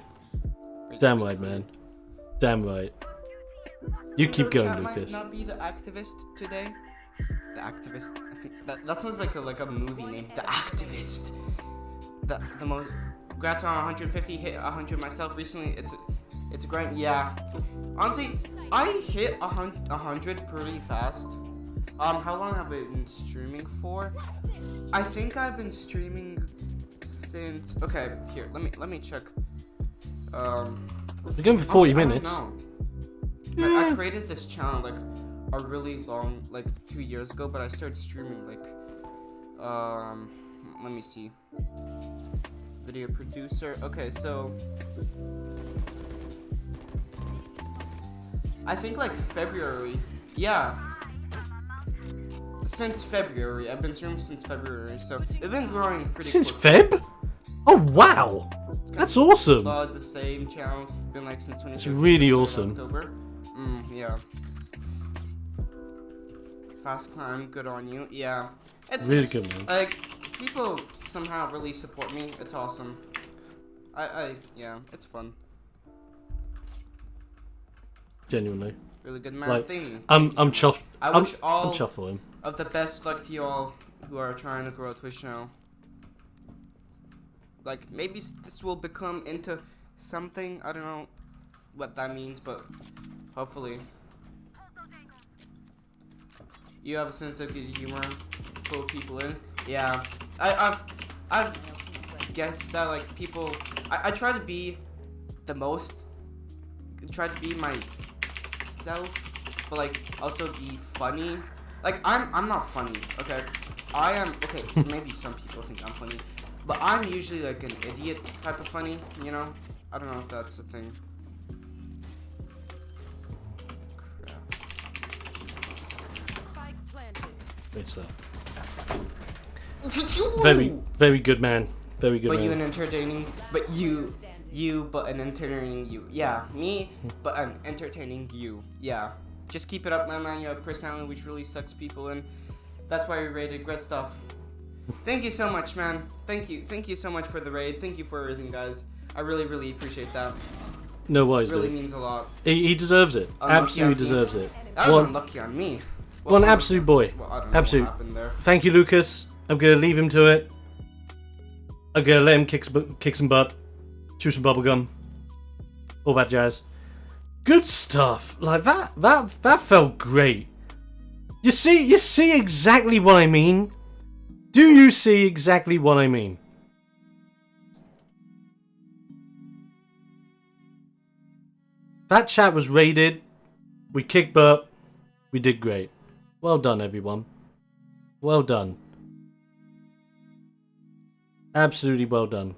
Great Damn stream. right, man. Damn right. You keep Your going, chat Lucas. Might not be the activist today. The activist. I think that sounds like a movie name. The activist. The most. Congrats on 150. Hit 100 myself recently. It's a grind. Yeah. Honestly, I hit 100 pretty fast. How long have I been streaming for? I think I've been streaming since. Okay, here. Let me check. We're going for 40 minutes. I don't know. I created this channel like a really long, like 2 years ago, but I started streaming like, let me see. Video producer. Okay, so I think like February. Yeah. Since February. I've been streaming since February, so it's been growing pretty Since quick. Feb? Oh, wow. That's awesome. The same channel. Been like since 2015. It's really awesome. October. Yeah. Fast climb, good on you. Yeah. It's Really good, man. Like, people somehow really support me. It's awesome. Yeah, it's fun. Genuinely. Really good, man. Like, Thank you. I'm chuffed. I wish all I'm chuffed for him. of the best luck to you all who are trying to grow a Twitch channel. Like, maybe this will become into something. I don't know what that means, but hopefully. You have a sense of good humor, pull people in. Yeah, I've guessed that like people. I try to be the most. Try to be myself, but like also be funny. Like I'm not funny. Okay, I am. Okay, maybe some people think I'm funny, but I'm usually like an idiot type of funny. You know, I don't know if that's a thing. It's very, very good, man. Very good, But man. you an entertaining. But you, but an entertaining you. Yeah, me, but an entertaining you. Yeah. Just keep it up, my man. You have a personality which really sucks people in. That's why we raided. Great stuff. Thank you so much, man. Thank you so much for the raid. Thank you for everything, guys. I really, really appreciate that. No worries, It really dude. means a lot. He deserves it. Unlucky Absolutely on deserves me. it. That was unlucky on me. One absolute boy. Well, I don't know Absolute. what happened there. Thank you, Lucas. I'm gonna leave him to it. I'm gonna let him kick some butt, chew some bubblegum, all that jazz. Good stuff. Like that felt great. You see exactly what I mean? Do you see exactly what I mean? That chat was raided. We kicked butt. We did great. Well done, everyone. Well done. Absolutely well done.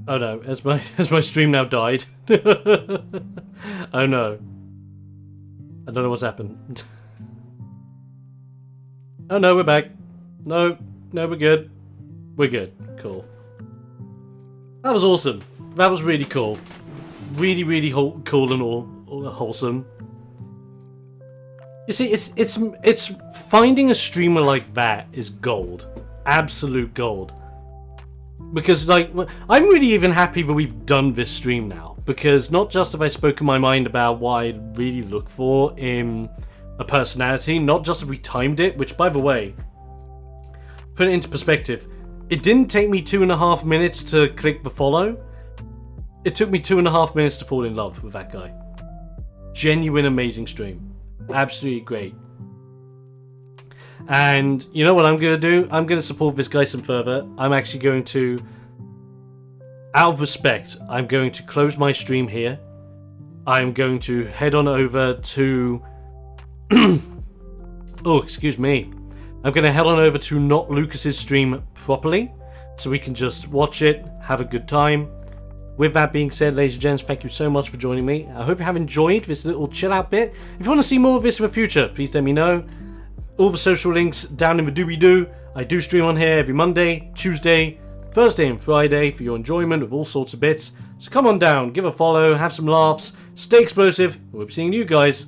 Oh no, has my stream now died? Oh no. I don't know what's happened. Oh no, we're back. No, we're good. We're good. Cool. That was awesome. That was really cool. Really, really cool and all wholesome. You see, it's finding a streamer like that is gold. Absolute gold. Because, like, I'm really even happy that we've done this stream now. Because not just have I spoken my mind about what I really look for in a personality, not just have we timed it, which, by the way, put it into perspective, it didn't take me 2.5 minutes to click the follow. It took me 2.5 minutes to fall in love with that guy. Genuine amazing stream. Absolutely great. And you know what I'm going to do? I'm going to support this guy some further. I'm actually going to, out of respect, I'm going to close my stream here. I'm going to head on over to... oh, excuse me. I'm going to head on over to Not Lucas's stream properly, so we can just watch it, have a good time. With that being said, ladies and gents, thank you so much for joining me. I hope you have enjoyed this little chill out bit. If you want to see more of this in the future, please let me know. All the social links down in the doobie-doo. I do stream on here every Monday, Tuesday, Thursday and Friday for your enjoyment of all sorts of bits. So come on down, give a follow, have some laughs, stay explosive, and we'll be seeing you guys